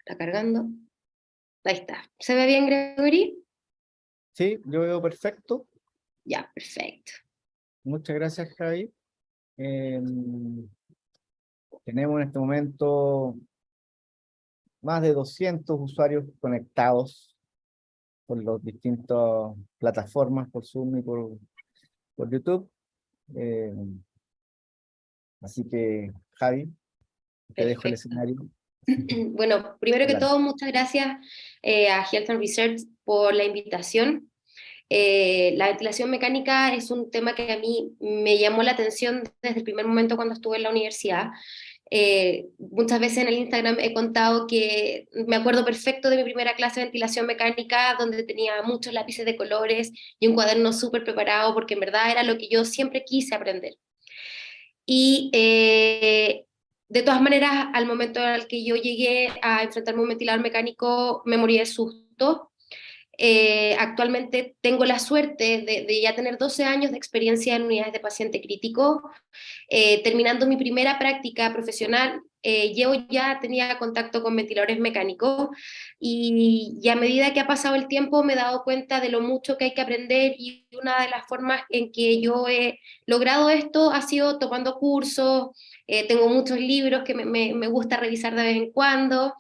¿Está cargando? Ahí está. ¿Se ve bien, Gregory? Sí, yo veo perfecto. Ya, perfecto. Muchas gracias, Javi. Tenemos en este momento más de 200 usuarios conectados por las distintas plataformas, por Zoom y por YouTube. Eh, Así que, Javi, te dejo el Perfecto. escenario. Bueno, primero que Adelante. todo, muchas gracias a Health and Research por la invitación. La ventilación mecánica es un tema que a mí me llamó la atención desde el primer momento cuando estuve en la universidad. Muchas veces en el Instagram he contado que me acuerdo perfecto de mi primera clase de ventilación mecánica, donde tenía muchos lápices de colores y un cuaderno súper preparado, porque en verdad era lo que yo siempre quise aprender. Y de todas maneras, al momento al que yo llegué a enfrentarme a un ventilador mecánico, me morí de susto. Actualmente tengo la suerte de ya tener 12 años de experiencia en unidades de paciente crítico. Terminando mi primera práctica profesional, tenía contacto con ventiladores mecánicos y a medida que ha pasado el tiempo me he dado cuenta de lo mucho que hay que aprender, y una de las formas en que yo he logrado esto ha sido tomando cursos. Tengo muchos libros que me gusta revisar de vez en cuando.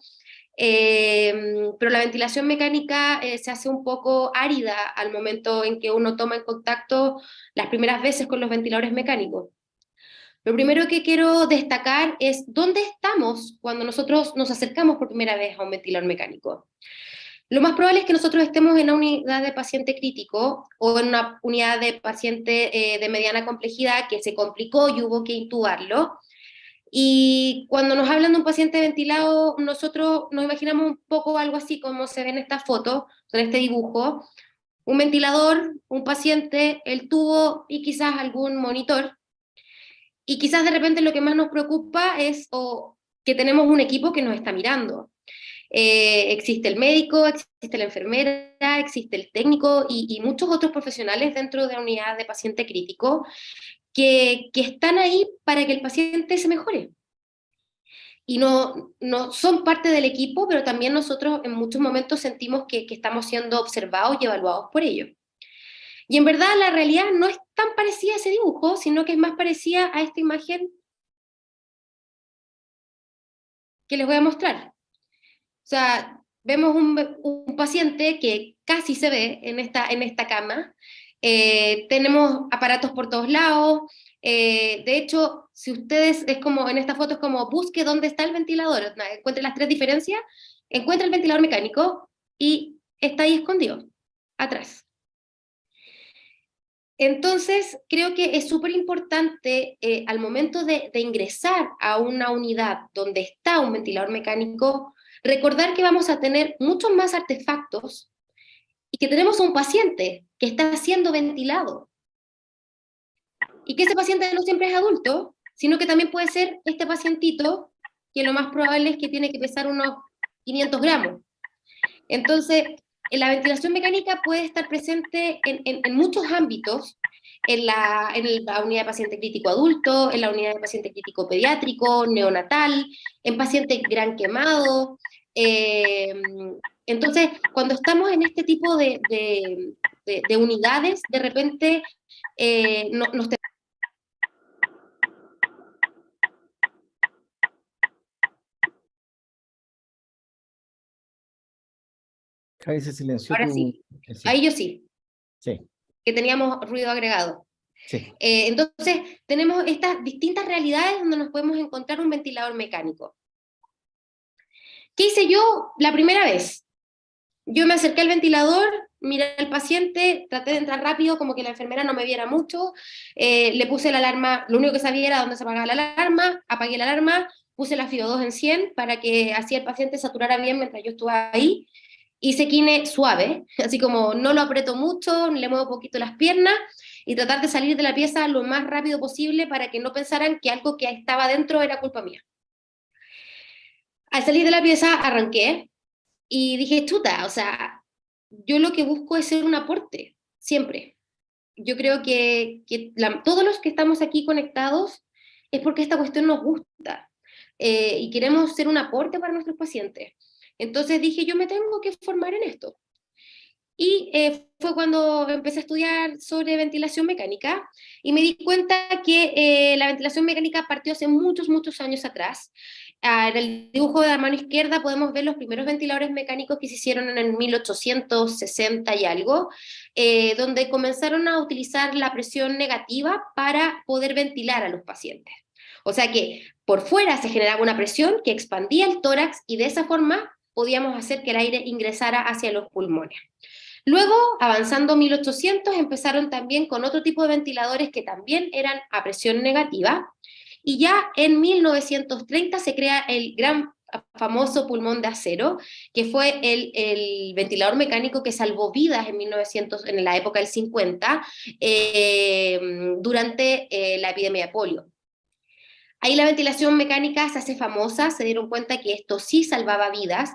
Pero la ventilación mecánica se hace un poco árida al momento en que uno toma en contacto las primeras veces con los ventiladores mecánicos. Lo primero que quiero destacar es dónde estamos cuando nosotros nos acercamos por primera vez a un ventilador mecánico. Lo más probable es que nosotros estemos en una unidad de paciente crítico o en una unidad de paciente de mediana complejidad que se complicó y hubo que intubarlo. Y cuando nos hablan de un paciente ventilado, nosotros nos imaginamos un poco algo así como se ve en esta foto, en este dibujo: un ventilador, un paciente, el tubo y quizás algún monitor. Y quizás de repente lo que más nos preocupa es que tenemos un equipo que nos está mirando. Existe el médico, existe la enfermera, existe el técnico y muchos otros profesionales dentro de la unidad de paciente crítico que están ahí para que el paciente se mejore. Y no son parte del equipo, pero también nosotros en muchos momentos sentimos que estamos siendo observados y evaluados por ellos. Y en verdad la realidad no es tan parecida a ese dibujo, sino que es más parecida a esta imagen que les voy a mostrar. O sea, vemos un paciente que casi se ve en esta cama. Tenemos aparatos por todos lados. De hecho, si ustedes, es como en esta foto, es como busque dónde está el ventilador, encuentre las tres diferencias, encuentra el ventilador mecánico y está ahí escondido, atrás. Entonces, creo que es súper importante al momento de ingresar a una unidad donde está un ventilador mecánico, recordar que vamos a tener muchos más artefactos y que tenemos un paciente que está siendo ventilado. Y que ese paciente no siempre es adulto, sino que también puede ser este pacientito, que lo más probable es que tiene que pesar unos 500 gramos. Entonces, la ventilación mecánica puede estar presente en muchos ámbitos, en la unidad de paciente crítico adulto, en la unidad de paciente crítico pediátrico, neonatal, en paciente gran quemado. Entonces, cuando estamos en este tipo de unidades, de repente nos Javi, se silenció ahora tu... sí, Sí, ahí yo sí, sí, que teníamos ruido agregado. sí. Entonces, tenemos estas distintas realidades donde nos podemos encontrar un ventilador mecánico. ¿Qué hice yo la primera vez? Yo me acerqué al ventilador, miré al paciente, traté de entrar rápido, como que la enfermera no me viera mucho, le puse la alarma, lo único que sabía era dónde se apagaba la alarma, apagué la alarma, puse la FIO2 en 100 para que así el paciente saturara bien mientras yo estuve ahí. Hice kine suave, así como no lo aprieto mucho, le muevo poquito las piernas, y tratar de salir de la pieza lo más rápido posible para que no pensaran que algo que estaba dentro era culpa mía. Al salir de la pieza arranqué y dije, chuta, o sea, yo lo que busco es ser un aporte, siempre. Yo creo que todos los que estamos aquí conectados es porque esta cuestión nos gusta, y queremos ser un aporte para nuestros pacientes. Entonces dije, yo me tengo que formar en esto. Y fue cuando empecé a estudiar sobre ventilación mecánica y me di cuenta que la ventilación mecánica partió hace muchos, muchos años atrás. En el dibujo de la mano izquierda podemos ver los primeros ventiladores mecánicos que se hicieron en el 1860 y algo, donde comenzaron a utilizar la presión negativa para poder ventilar a los pacientes. O sea que por fuera se generaba una presión que expandía el tórax y de esa forma podíamos hacer que el aire ingresara hacia los pulmones. Luego, avanzando 1800, empezaron también con otro tipo de ventiladores que también eran a presión negativa, y ya en 1930 se crea el gran famoso pulmón de acero, que fue el ventilador mecánico que salvó vidas en 1900, en la época del 50, durante la epidemia de polio. Ahí la ventilación mecánica se hace famosa, se dieron cuenta que esto sí salvaba vidas.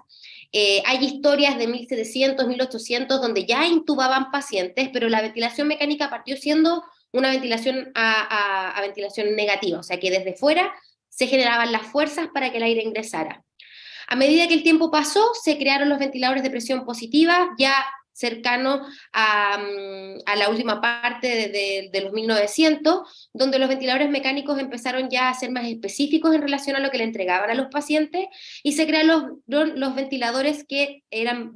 Hay historias de 1700, 1800 donde ya intubaban pacientes, pero la ventilación mecánica partió siendo una ventilación a ventilación negativa, o sea que desde fuera se generaban las fuerzas para que el aire ingresara. A medida que el tiempo pasó, se crearon los ventiladores de presión positiva, ya cercano a la última parte de los 1900, donde los ventiladores mecánicos empezaron ya a ser más específicos en relación a lo que le entregaban a los pacientes, y se crearon los ventiladores que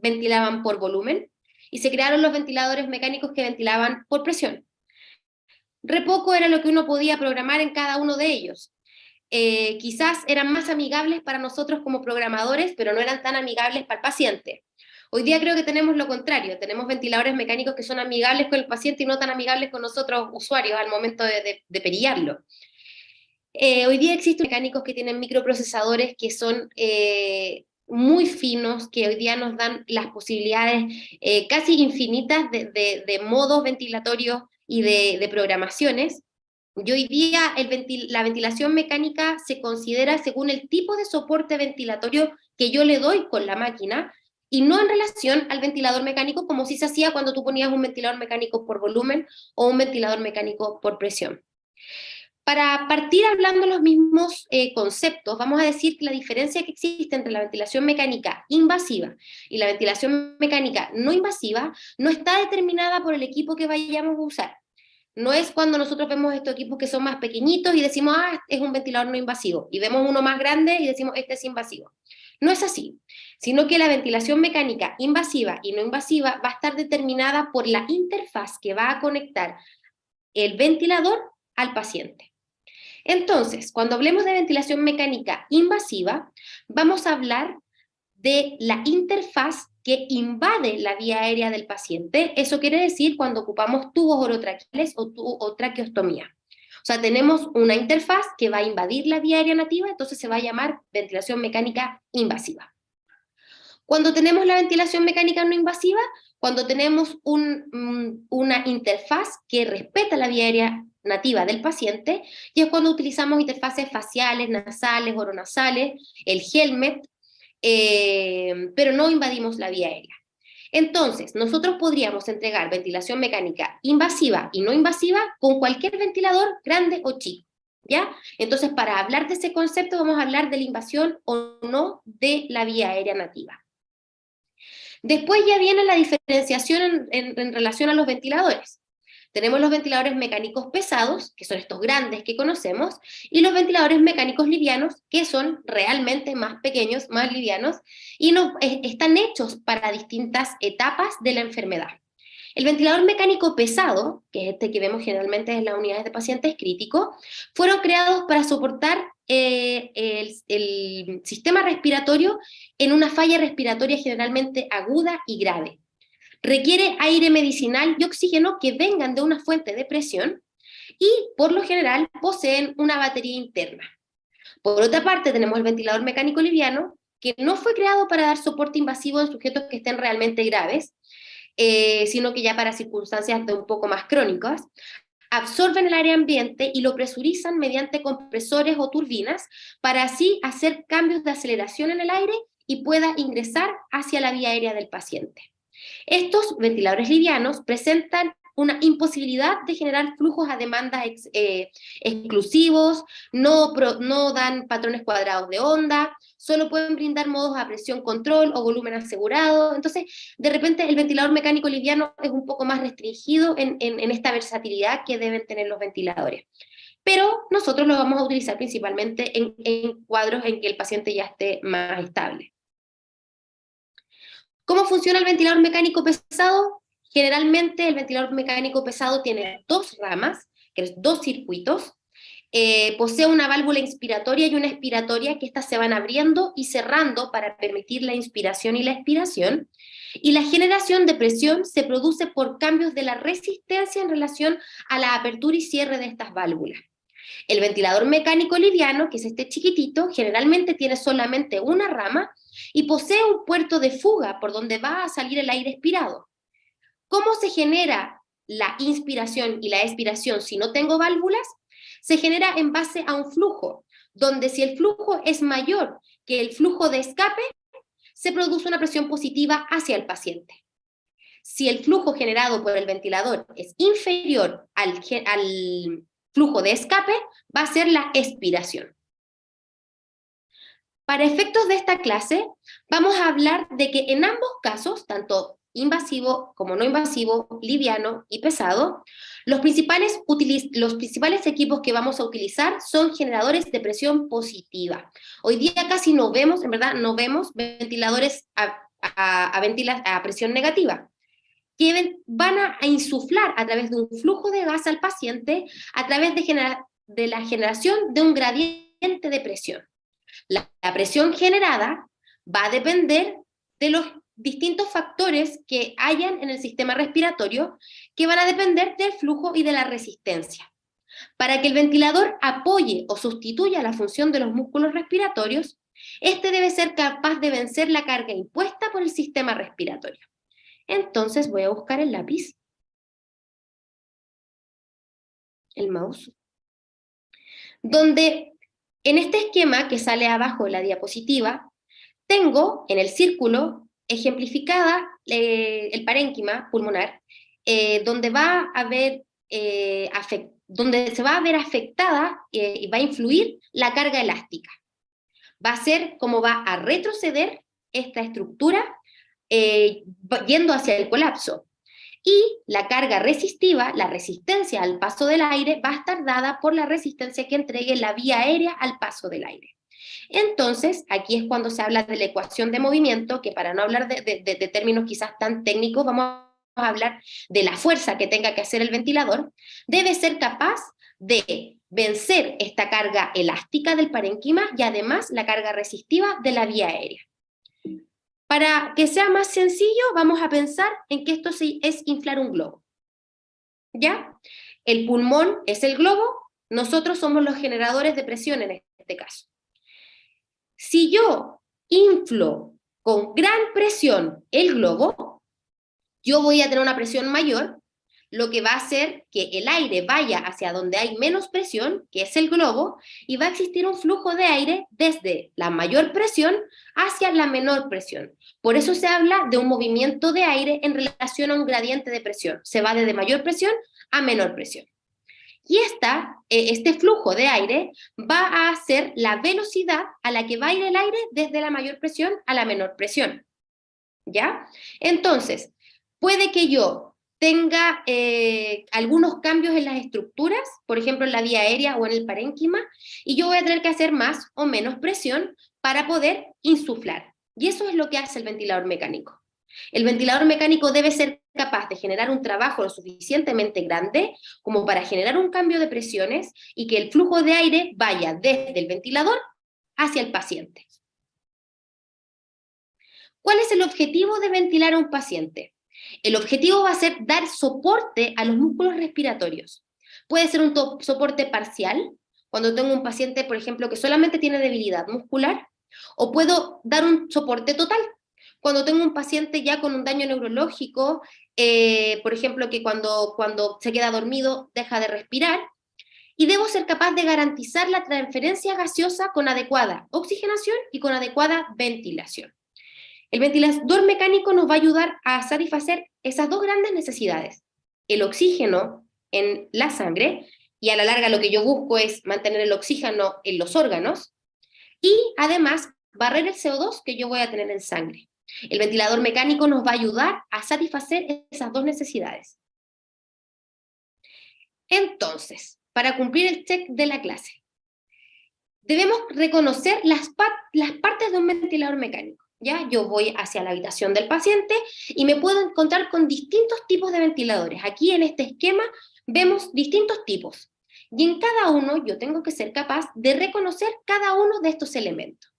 ventilaban por volumen, y se crearon los ventiladores mecánicos que ventilaban por presión. Re poco era lo que uno podía programar en cada uno de ellos. Quizás eran más amigables para nosotros como programadores, pero no eran tan amigables para el paciente. Hoy día creo que tenemos lo contrario, tenemos ventiladores mecánicos que son amigables con el paciente y no tan amigables con nosotros usuarios al momento de perillarlo. Hoy día existen mecánicos que tienen microprocesadores que son muy finos, que hoy día nos dan las posibilidades casi infinitas de modos ventilatorios y de programaciones. Y hoy día la ventilación mecánica se considera según el tipo de soporte ventilatorio que yo le doy con la máquina, y no en relación al ventilador mecánico como si se hacía cuando tú ponías un ventilador mecánico por volumen o un ventilador mecánico por presión. Para partir hablando los mismos conceptos, vamos a decir que la diferencia que existe entre la ventilación mecánica invasiva y la ventilación mecánica no invasiva no está determinada por el equipo que vayamos a usar. No es cuando nosotros vemos estos equipos que son más pequeñitos y decimos, es un ventilador no invasivo, y vemos uno más grande y decimos, este es invasivo. No es así, sino que la ventilación mecánica invasiva y no invasiva va a estar determinada por la interfaz que va a conectar el ventilador al paciente. Entonces, cuando hablemos de ventilación mecánica invasiva, vamos a hablar de la interfaz que invade la vía aérea del paciente. Eso quiere decir cuando ocupamos tubos orotraqueales o traqueostomía. O sea, tenemos una interfaz que va a invadir la vía aérea nativa, entonces se va a llamar ventilación mecánica invasiva. Cuando tenemos la ventilación mecánica no invasiva, cuando tenemos una interfaz que respeta la vía aérea nativa del paciente, y es cuando utilizamos interfaces faciales, nasales, oronasales, el helmet, pero no invadimos la vía aérea. Entonces, nosotros podríamos entregar ventilación mecánica invasiva y no invasiva con cualquier ventilador, grande o chico, ¿ya? Entonces, para hablar de ese concepto, vamos a hablar de la invasión o no de la vía aérea nativa. Después ya viene la diferenciación en relación a los ventiladores. Tenemos los ventiladores mecánicos pesados, que son estos grandes que conocemos, y los ventiladores mecánicos livianos, que son realmente más pequeños, más livianos, y están hechos para distintas etapas de la enfermedad. El ventilador mecánico pesado, que es este que vemos generalmente en las unidades de pacientes críticos, fueron creados para soportar el sistema respiratorio en una falla respiratoria generalmente aguda y grave. Requiere aire medicinal y oxígeno que vengan de una fuente de presión, y por lo general poseen una batería interna. Por otra parte, tenemos el ventilador mecánico liviano, que no fue creado para dar soporte invasivo en sujetos que estén realmente graves, sino que ya para circunstancias un poco más crónicas. Absorben el aire ambiente y lo presurizan mediante compresores o turbinas para así hacer cambios de aceleración en el aire y pueda ingresar hacia la vía aérea del paciente. Estos ventiladores livianos presentan una imposibilidad de generar flujos a demandas exclusivos, no dan patrones cuadrados de onda, solo pueden brindar modos a presión control o volumen asegurado. Entonces, de repente el ventilador mecánico liviano es un poco más restringido en esta versatilidad que deben tener los ventiladores. Pero nosotros lo vamos a utilizar principalmente en cuadros en que el paciente ya esté más estable. ¿Cómo funciona el ventilador mecánico pesado? Generalmente el ventilador mecánico pesado tiene dos ramas, que es dos circuitos, posee una válvula inspiratoria y una expiratoria, que estas se van abriendo y cerrando para permitir la inspiración y la expiración, y la generación de presión se produce por cambios de la resistencia en relación a la apertura y cierre de estas válvulas. El ventilador mecánico liviano, que es este chiquitito, generalmente tiene solamente una rama y posee un puerto de fuga por donde va a salir el aire expirado. ¿Cómo se genera la inspiración y la expiración si no tengo válvulas? Se genera en base a un flujo, donde si el flujo es mayor que el flujo de escape, se produce una presión positiva hacia el paciente. Si el flujo generado por el ventilador es inferior al flujo de escape, va a ser la expiración. Para efectos de esta clase, vamos a hablar de que en ambos casos, tanto invasivo como no invasivo, liviano y pesado, los principales equipos que vamos a utilizar son generadores de presión positiva. Hoy día casi no vemos, en verdad, no vemos ventiladores a presión negativa, que van a insuflar a través de un flujo de gas al paciente a través de la generación de un gradiente de presión. La presión generada va a depender de los distintos factores que hayan en el sistema respiratorio, que van a depender del flujo y de la resistencia. Para que el ventilador apoye o sustituya la función de los músculos respiratorios, este debe ser capaz de vencer la carga impuesta por el sistema respiratorio. Entonces voy a buscar el lápiz, el mouse, donde en este esquema que sale abajo de la diapositiva, tengo en el círculo ejemplificada el parénquima pulmonar, donde donde se va a ver afectada y va a influir la carga elástica. Va a ser como va a retroceder esta estructura yendo hacia el colapso. Y la carga resistiva, la resistencia al paso del aire, va a estar dada por la resistencia que entregue la vía aérea al paso del aire. Entonces, aquí es cuando se habla de la ecuación de movimiento, que para no hablar de términos quizás tan técnicos, vamos a hablar de la fuerza que tenga que hacer el ventilador. Debe ser capaz de vencer esta carga elástica del parénquima y además la carga resistiva de la vía aérea. Para que sea más sencillo, vamos a pensar en que esto es inflar un globo. ¿Ya? El pulmón es el globo, nosotros somos los generadores de presión en este caso. Si yo inflo con gran presión el globo, yo voy a tener una presión mayor, lo que va a hacer que el aire vaya hacia donde hay menos presión, que es el globo, y va a existir un flujo de aire desde la mayor presión hacia la menor presión. Por eso se habla de un movimiento de aire en relación a un gradiente de presión. Se va desde mayor presión a menor presión. Y este flujo de aire va a hacer la velocidad a la que va a ir el aire desde la mayor presión a la menor presión. ¿Ya? Entonces, puede que yo tenga algunos cambios en las estructuras, por ejemplo en la vía aérea o en el parénquima, y yo voy a tener que hacer más o menos presión para poder insuflar. Y eso es lo que hace el ventilador mecánico. El ventilador mecánico debe ser capaz de generar un trabajo lo suficientemente grande como para generar un cambio de presiones y que el flujo de aire vaya desde el ventilador hacia el paciente. ¿Cuál es el objetivo de ventilar a un paciente? El objetivo va a ser dar soporte a los músculos respiratorios. Puede ser un soporte parcial, cuando tengo un paciente, por ejemplo, que solamente tiene debilidad muscular, o puedo dar un soporte total, cuando tengo un paciente ya con un daño neurológico, por ejemplo, que cuando se queda dormido deja de respirar, y debo ser capaz de garantizar la transferencia gaseosa con adecuada oxigenación y con adecuada ventilación. El ventilador mecánico nos va a ayudar a satisfacer esas dos grandes necesidades, el oxígeno en la sangre, y a la larga lo que yo busco es mantener el oxígeno en los órganos, y además barrer el CO2 que yo voy a tener en sangre. El ventilador mecánico nos va a ayudar a satisfacer esas dos necesidades. Entonces, para cumplir el check de la clase, debemos reconocer las partes de un ventilador mecánico. ¿Ya? Yo voy hacia la habitación del paciente y me puedo encontrar con distintos tipos de ventiladores. Aquí en este esquema vemos distintos tipos. Y en cada uno yo tengo que ser capaz de reconocer cada uno de estos elementos.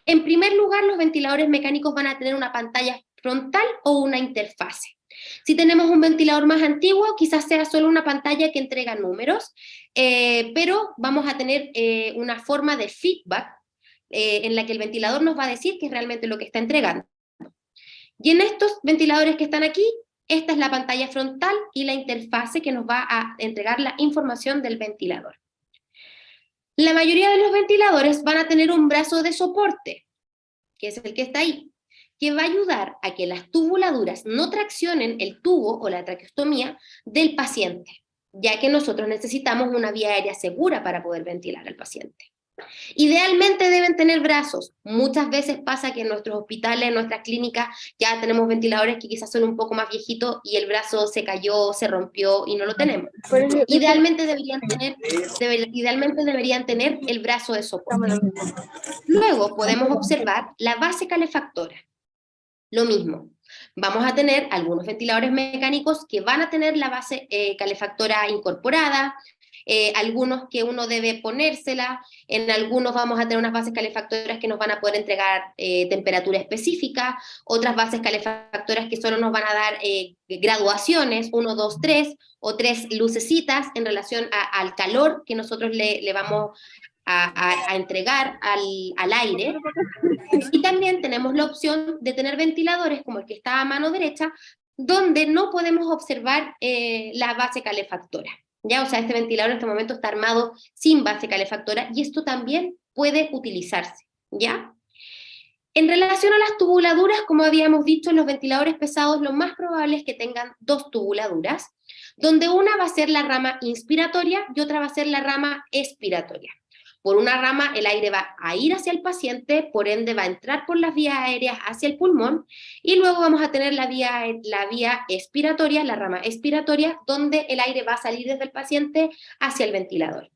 En primer lugar, los ventiladores mecánicos van a tener una pantalla frontal o una interfase. Si tenemos un ventilador más antiguo, quizás sea solo una pantalla que entrega números, pero vamos a tener una forma de feedback en la que el ventilador nos va a decir qué es realmente lo que está entregando. Y en estos ventiladores que están aquí, esta es la pantalla frontal y la interfase que nos va a entregar la información del ventilador. La mayoría de los ventiladores van a tener un brazo de soporte, que es el que está ahí, que va a ayudar a que las tubuladuras no traccionen el tubo o la traqueostomía del paciente, ya que nosotros necesitamos una vía aérea segura para poder ventilar al paciente. Idealmente deben tener brazos. Muchas veces pasa que en nuestros hospitales, en nuestras clínicas, ya tenemos ventiladores que quizás son un poco más viejitos y el brazo se cayó, se rompió y no lo tenemos. Idealmente deberían tener el brazo de soporte. Luego podemos observar la base calefactora. Lo mismo. Vamos a tener algunos ventiladores mecánicos que van a tener la base calefactora incorporada, algunos que uno debe ponérsela, en algunos vamos a tener unas bases calefactoras que nos van a poder entregar temperatura específica, otras bases calefactoras que solo nos van a dar graduaciones, 1, 2, 3, o 3 lucecitas en relación al calor que nosotros le vamos a entregar al aire. Y también tenemos la opción de tener ventiladores como el que está a mano derecha, donde no podemos observar la base calefactora. ¿Ya? O sea, este ventilador en este momento está armado sin base calefactora y esto también puede utilizarse. ¿Ya? En relación a las tubuladuras, como habíamos dicho, en los ventiladores pesados lo más probable es que tengan 2 tubuladuras, donde una va a ser la rama inspiratoria y otra va a ser la rama expiratoria. Por una rama el aire va a ir hacia el paciente, por ende va a entrar por las vías aéreas hacia el pulmón, y luego vamos a tener la vía expiratoria, la rama expiratoria, donde el aire va a salir desde el paciente hacia el ventilador.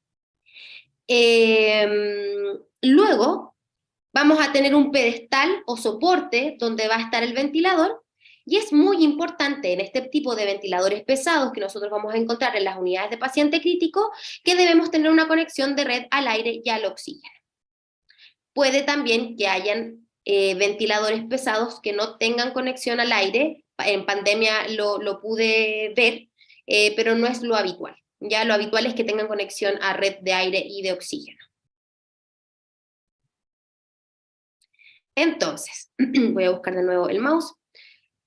Luego vamos a tener un pedestal o soporte donde va a estar el ventilador, y es muy importante en este tipo de ventiladores pesados que nosotros vamos a encontrar en las unidades de paciente crítico, que debemos tener una conexión de red al aire y al oxígeno. Puede también que hayan ventiladores pesados que no tengan conexión al aire, en pandemia lo pude ver, pero no es lo habitual. Ya lo habitual es que tengan conexión a red de aire y de oxígeno. Entonces, voy a buscar de nuevo el mouse.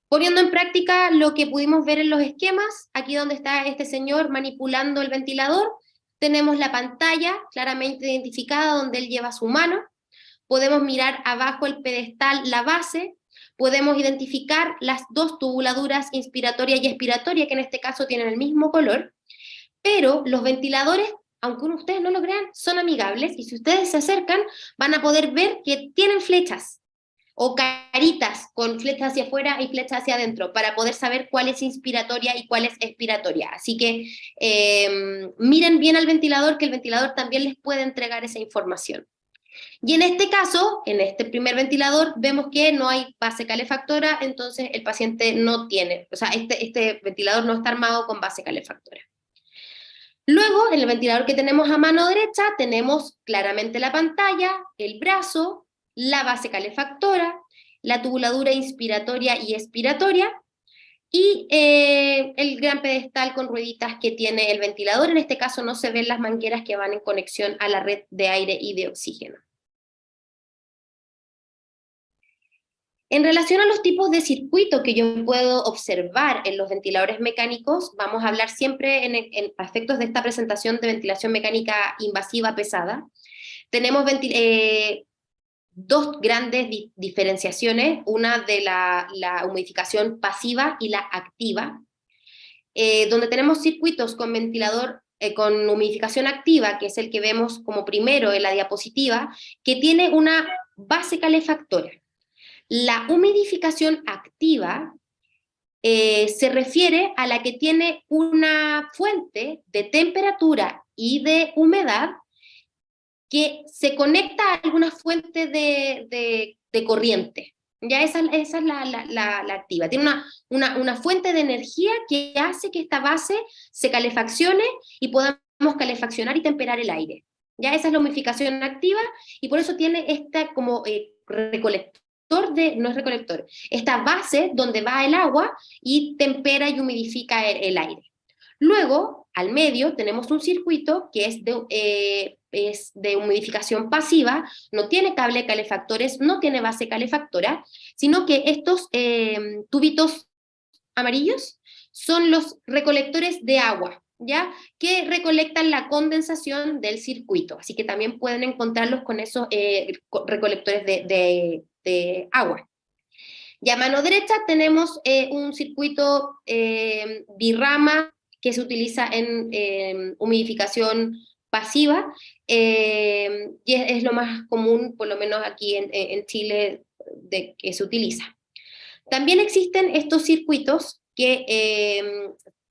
Poniendo en práctica lo que pudimos ver en los esquemas, aquí donde está este señor manipulando el ventilador, tenemos la pantalla claramente identificada donde él lleva su mano, podemos mirar abajo el pedestal, la base, podemos identificar las 2 tubuladuras inspiratoria y expiratoria, que en este caso tienen el mismo color, pero los ventiladores, aunque ustedes no lo crean, son amigables, y si ustedes se acercan, van a poder ver que tienen flechas, o caritas con flechas hacia afuera y flechas hacia adentro, para poder saber cuál es inspiratoria y cuál es expiratoria. Así que miren bien al ventilador, que el ventilador también les puede entregar esa información. Y en este caso, en este primer ventilador, vemos que no hay base calefactora, entonces el paciente no tiene, o sea, este ventilador no está armado con base calefactora. Luego, en el ventilador que tenemos a mano derecha, tenemos claramente la pantalla, el brazo, la base calefactora, la tubuladura inspiratoria y expiratoria, y el gran pedestal con rueditas que tiene el ventilador. En este caso no se ven las mangueras que van en conexión a la red de aire y de oxígeno. En relación a los tipos de circuito que yo puedo observar en los ventiladores mecánicos, vamos a hablar siempre en aspectos de esta presentación de ventilación mecánica invasiva pesada. Tenemos 2 grandes diferenciaciones, una de la humidificación pasiva y la activa. donde tenemos circuitos con ventilador, con humidificación activa, que es el que vemos como primero en la diapositiva, que tiene una base calefactora. La humidificación activa se refiere a la que tiene una fuente de temperatura y de humedad que se conecta a alguna fuente de corriente. Ya esa es la activa. Tiene una fuente de energía que hace que esta base se calefaccione y podamos calefaccionar y temperar el aire. Ya esa es la humidificación activa y por eso tiene esta como recolector no es recolector, esta base donde va el agua y tempera y humidifica el aire. Luego, al medio, tenemos un circuito que es de humidificación pasiva, no tiene cable calefactores, no tiene base calefactora, sino que estos tubitos amarillos son los recolectores de agua, ¿ya? Que recolectan la condensación del circuito. Así que también pueden encontrarlos con esos recolectores de agua. Y a mano derecha tenemos un circuito birrama que se utiliza en humidificación pasiva, y es lo más común, por lo menos aquí en Chile, que se utiliza. También existen estos circuitos que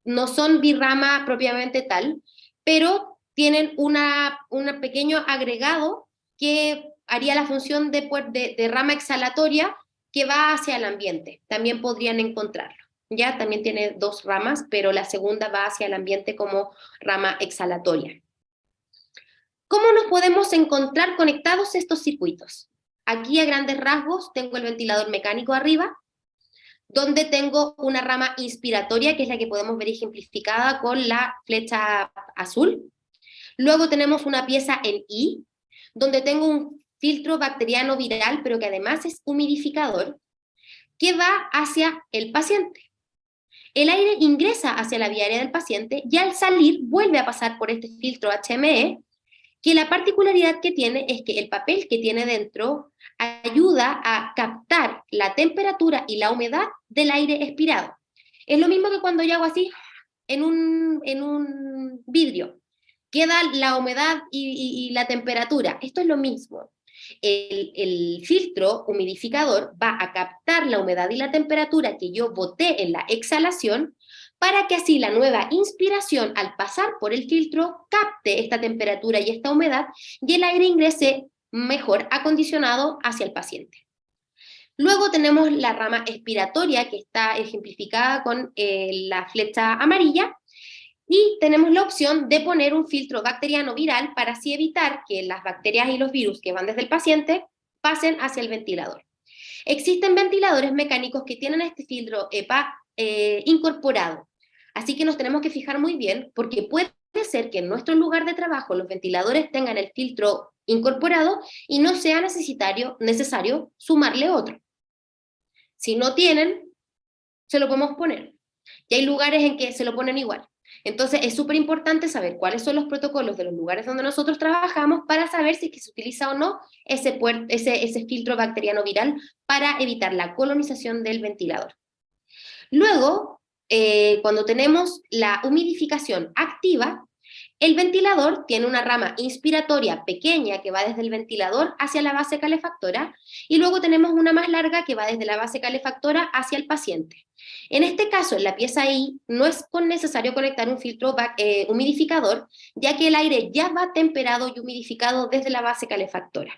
no son birrama propiamente tal, pero tienen un pequeño agregado que haría la función de rama exhalatoria que va hacia el ambiente. También podrían encontrarlo. Ya también tiene dos ramas, pero la segunda va hacia el ambiente como rama exhalatoria. ¿Cómo nos podemos encontrar conectados estos circuitos? Aquí a grandes rasgos tengo el ventilador mecánico arriba, donde tengo una rama inspiratoria, que es la que podemos ver ejemplificada con la flecha azul. Luego tenemos una pieza en I, donde tengo un filtro bacteriano viral, pero que además es humidificador, que va hacia el paciente. El aire ingresa hacia la vía aérea del paciente y al salir vuelve a pasar por este filtro HME, que la particularidad que tiene es que el papel que tiene dentro ayuda a captar la temperatura y la humedad del aire expirado. Es lo mismo que cuando yo hago así en un vidrio. Queda la humedad y la temperatura. Esto es lo mismo. El filtro humidificador va a captar la humedad y la temperatura que yo boté en la exhalación, para que así la nueva inspiración, al pasar por el filtro, capte esta temperatura y esta humedad y el aire ingrese mejor acondicionado hacia el paciente. Luego tenemos la rama expiratoria, que está ejemplificada con la flecha amarilla, y tenemos la opción de poner un filtro bacteriano viral para así evitar que las bacterias y los virus que van desde el paciente pasen hacia el ventilador. Existen ventiladores mecánicos que tienen este filtro EPA incorporado, así que nos tenemos que fijar muy bien, porque puede ser que en nuestro lugar de trabajo los ventiladores tengan el filtro incorporado y no sea necesario sumarle otro. Si no tienen, se lo podemos poner. Y hay lugares en que se lo ponen igual. Entonces es súper importante saber cuáles son los protocolos de los lugares donde nosotros trabajamos para saber si es que se utiliza o no ese filtro bacteriano viral para evitar la colonización del ventilador. Luego, cuando tenemos la humidificación activa, el ventilador tiene una rama inspiratoria pequeña que va desde el ventilador hacia la base calefactora, y luego tenemos una más larga que va desde la base calefactora hacia el paciente. En este caso, en la pieza I, no es necesario conectar un filtro humidificador, ya que el aire ya va temperado y humidificado desde la base calefactora.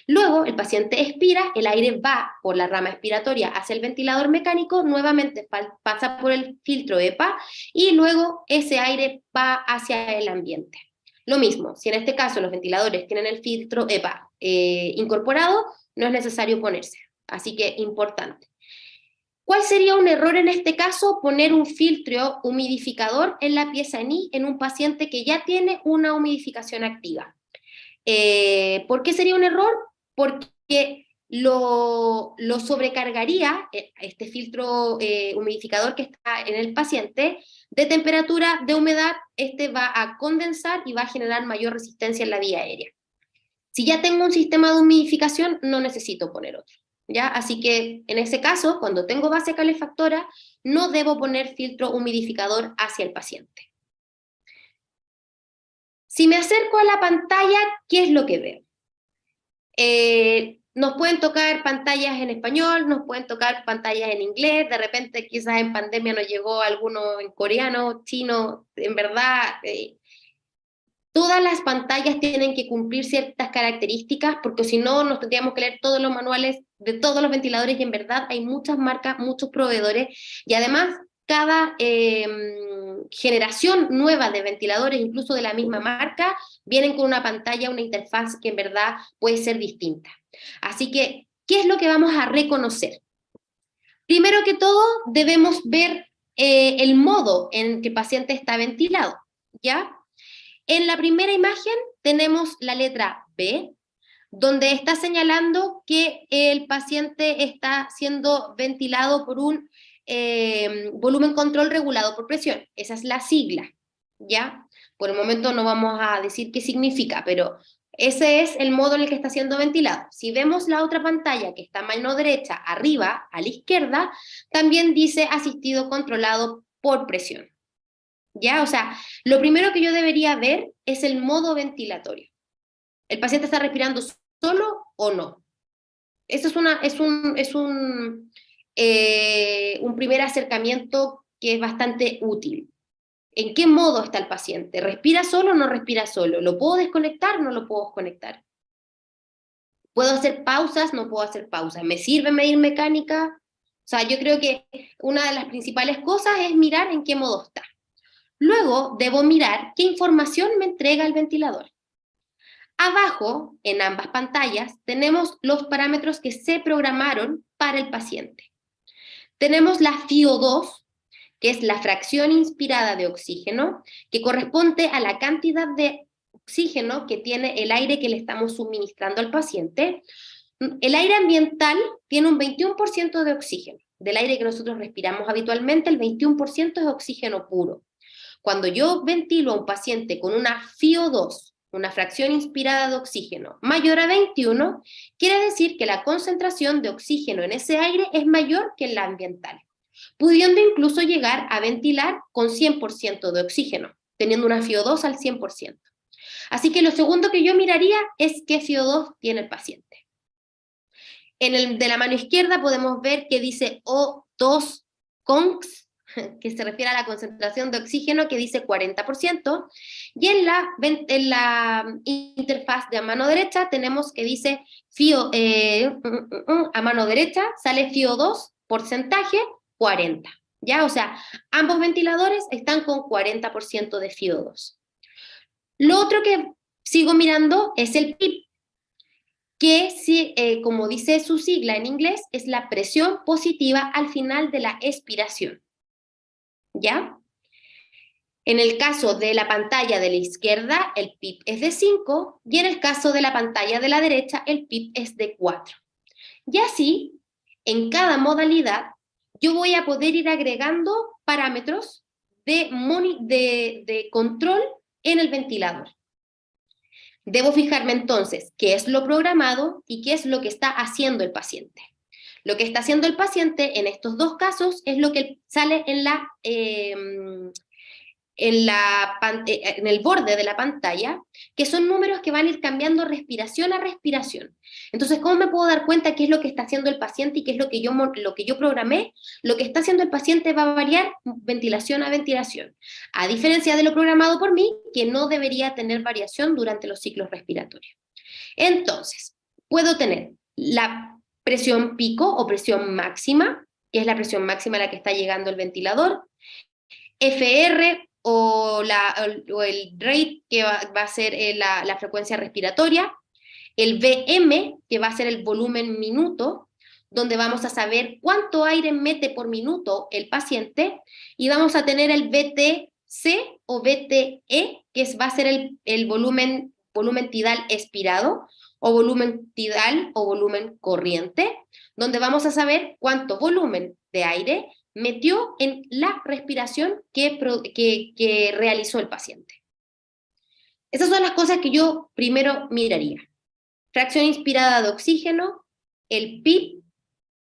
Luego, el paciente expira, el aire va por la rama expiratoria hacia el ventilador mecánico, nuevamente pasa por el filtro EPA y luego ese aire va hacia el ambiente. Lo mismo, si en este caso los ventiladores tienen el filtro EPA incorporado, no es necesario ponerse. Así que importante. ¿Cuál sería un error en este caso? Poner un filtro humidificador en la pieza en I en un paciente que ya tiene una humidificación activa. ¿Por qué sería un error? Porque lo sobrecargaría este filtro humidificador que está en el paciente de temperatura, de humedad. Este va a condensar y va a generar mayor resistencia en la vía aérea. Si ya tengo un sistema de humidificación, no necesito poner otro, ¿ya? Así que en ese caso, cuando tengo base calefactora, no debo poner filtro humidificador hacia el paciente. Si me acerco a la pantalla, ¿qué es lo que veo? Nos pueden tocar pantallas en español, nos pueden tocar pantallas en inglés, de repente quizás en pandemia nos llegó alguno en coreano, chino, en verdad, todas las pantallas tienen que cumplir ciertas características, porque si no nos tendríamos que leer todos los manuales de todos los ventiladores, y en verdad hay muchas marcas, muchos proveedores, y además cada generación nueva de ventiladores, incluso de la misma marca, vienen con una pantalla, una interfaz que en verdad puede ser distinta. Así que, ¿qué es lo que vamos a reconocer? Primero que todo, debemos ver el modo en que el paciente está ventilado, ¿ya? En la primera imagen tenemos la letra B, donde está señalando que el paciente está siendo ventilado por un volumen control regulado por presión. Esa es la sigla, ¿ya? Por el momento no vamos a decir qué significa, pero ese es el modo en el que está siendo ventilado. Si vemos la otra pantalla que está a mano derecha, arriba, a la izquierda, también dice asistido controlado por presión, ¿ya? O sea, lo primero que yo debería ver es el modo ventilatorio. ¿El paciente está respirando solo o no? Eso es un primer acercamiento que es bastante útil. ¿En qué modo está el paciente? ¿Respira solo o no respira solo? ¿Lo puedo desconectar o no lo puedo desconectar? ¿Puedo hacer pausas? ¿No puedo hacer pausas? ¿Me sirve medir mecánica? O sea, yo creo que una de las principales cosas es mirar en qué modo está. Luego debo mirar qué información me entrega el ventilador. Abajo, en ambas pantallas, tenemos los parámetros que se programaron para el paciente. Tenemos la FiO2, que es la fracción inspirada de oxígeno, que corresponde a la cantidad de oxígeno que tiene el aire que le estamos suministrando al paciente. El aire ambiental tiene un 21% de oxígeno. Del aire que nosotros respiramos habitualmente, el 21% es oxígeno puro. Cuando yo ventilo a un paciente con una FiO2, una fracción inspirada de oxígeno, mayor a 21, quiere decir que la concentración de oxígeno en ese aire es mayor que en la ambiental, pudiendo incluso llegar a ventilar con 100% de oxígeno, teniendo una FiO2 al 100%. Así que lo segundo que yo miraría es qué FiO2 tiene el paciente. En el de la mano izquierda podemos ver que dice O2 conx, que se refiere a la concentración de oxígeno, que dice 40%, y en la interfaz de a mano derecha tenemos que dice a mano derecha sale FiO2, porcentaje, 40, ¿ya? O sea, ambos ventiladores están con 40% de FiO2. Lo otro que sigo mirando es el PIB, que como dice su sigla en inglés, es la presión positiva al final de la expiración, ¿ya? En el caso de la pantalla de la izquierda, el PIB es de 5, y en el caso de la pantalla de la derecha, el PIB es de 4. Y así, en cada modalidad, yo voy a poder ir agregando parámetros de control en el ventilador. Debo fijarme entonces qué es lo programado y qué es lo que está haciendo el paciente. Lo que está haciendo el paciente en estos dos casos es lo que sale en el borde de la pantalla, que son números que van a ir cambiando respiración a respiración. Entonces, ¿cómo me puedo dar cuenta qué es lo que está haciendo el paciente y qué es lo que yo programé? Lo que está haciendo el paciente va a variar ventilación a ventilación, a diferencia de lo programado por mí, que no debería tener variación durante los ciclos respiratorios. Entonces, puedo tener la presión pico o presión máxima, que es la presión máxima a la que está llegando el ventilador, FR o el rate, que va a ser la frecuencia respiratoria, el VM, que va a ser el volumen minuto, donde vamos a saber cuánto aire mete por minuto el paciente, y vamos a tener el VTC o VTE, que va a ser el volumen tidal expirado, o volumen tidal o volumen corriente, donde vamos a saber cuánto volumen de aire metió en la respiración que realizó el paciente. Esas son las cosas que yo primero miraría. Fracción inspirada de oxígeno, el PIB,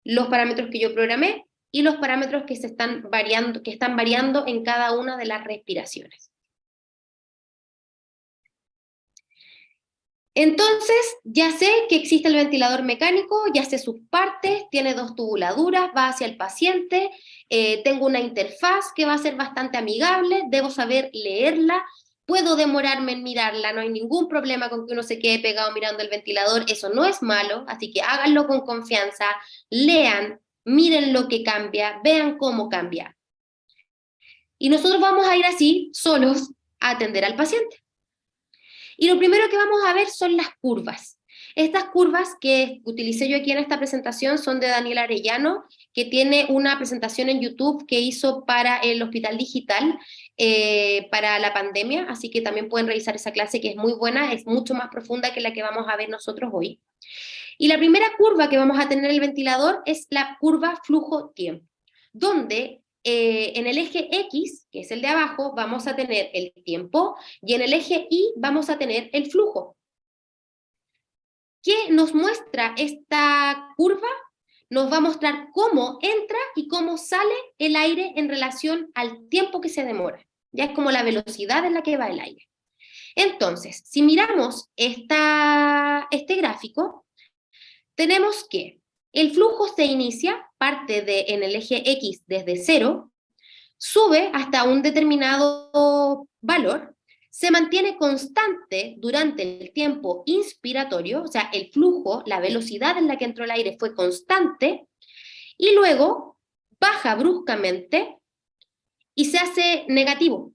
los parámetros que yo programé, y los parámetros que están variando en cada una de las respiraciones. Entonces, ya sé que existe el ventilador mecánico, ya sé sus partes, tiene 2 tubuladuras, va hacia el paciente, tengo una interfaz que va a ser bastante amigable, debo saber leerla, puedo demorarme en mirarla, no hay ningún problema con que uno se quede pegado mirando el ventilador, eso no es malo, así que háganlo con confianza, lean, miren lo que cambia, vean cómo cambia. Y nosotros vamos a ir así, solos, a atender al paciente. Y lo primero que vamos a ver son las curvas. Estas curvas que utilicé yo aquí en esta presentación son de Daniel Arellano, que tiene una presentación en YouTube que hizo para el Hospital Digital para la pandemia, así que también pueden revisar esa clase que es muy buena, es mucho más profunda que la que vamos a ver nosotros hoy. Y la primera curva que vamos a tener en el ventilador es la curva flujo-tiempo, donde en el eje X, que es el de abajo, vamos a tener el tiempo, y en el eje Y vamos a tener el flujo. ¿Qué nos muestra esta curva? Nos va a mostrar cómo entra y cómo sale el aire en relación al tiempo que se demora. Ya es como la velocidad en la que va el aire. Entonces, si miramos este gráfico, tenemos que el flujo se inicia, parte en el eje X desde 0, sube hasta un determinado valor, se mantiene constante durante el tiempo inspiratorio, o sea, el flujo, la velocidad en la que entró el aire fue constante, y luego baja bruscamente y se hace negativo.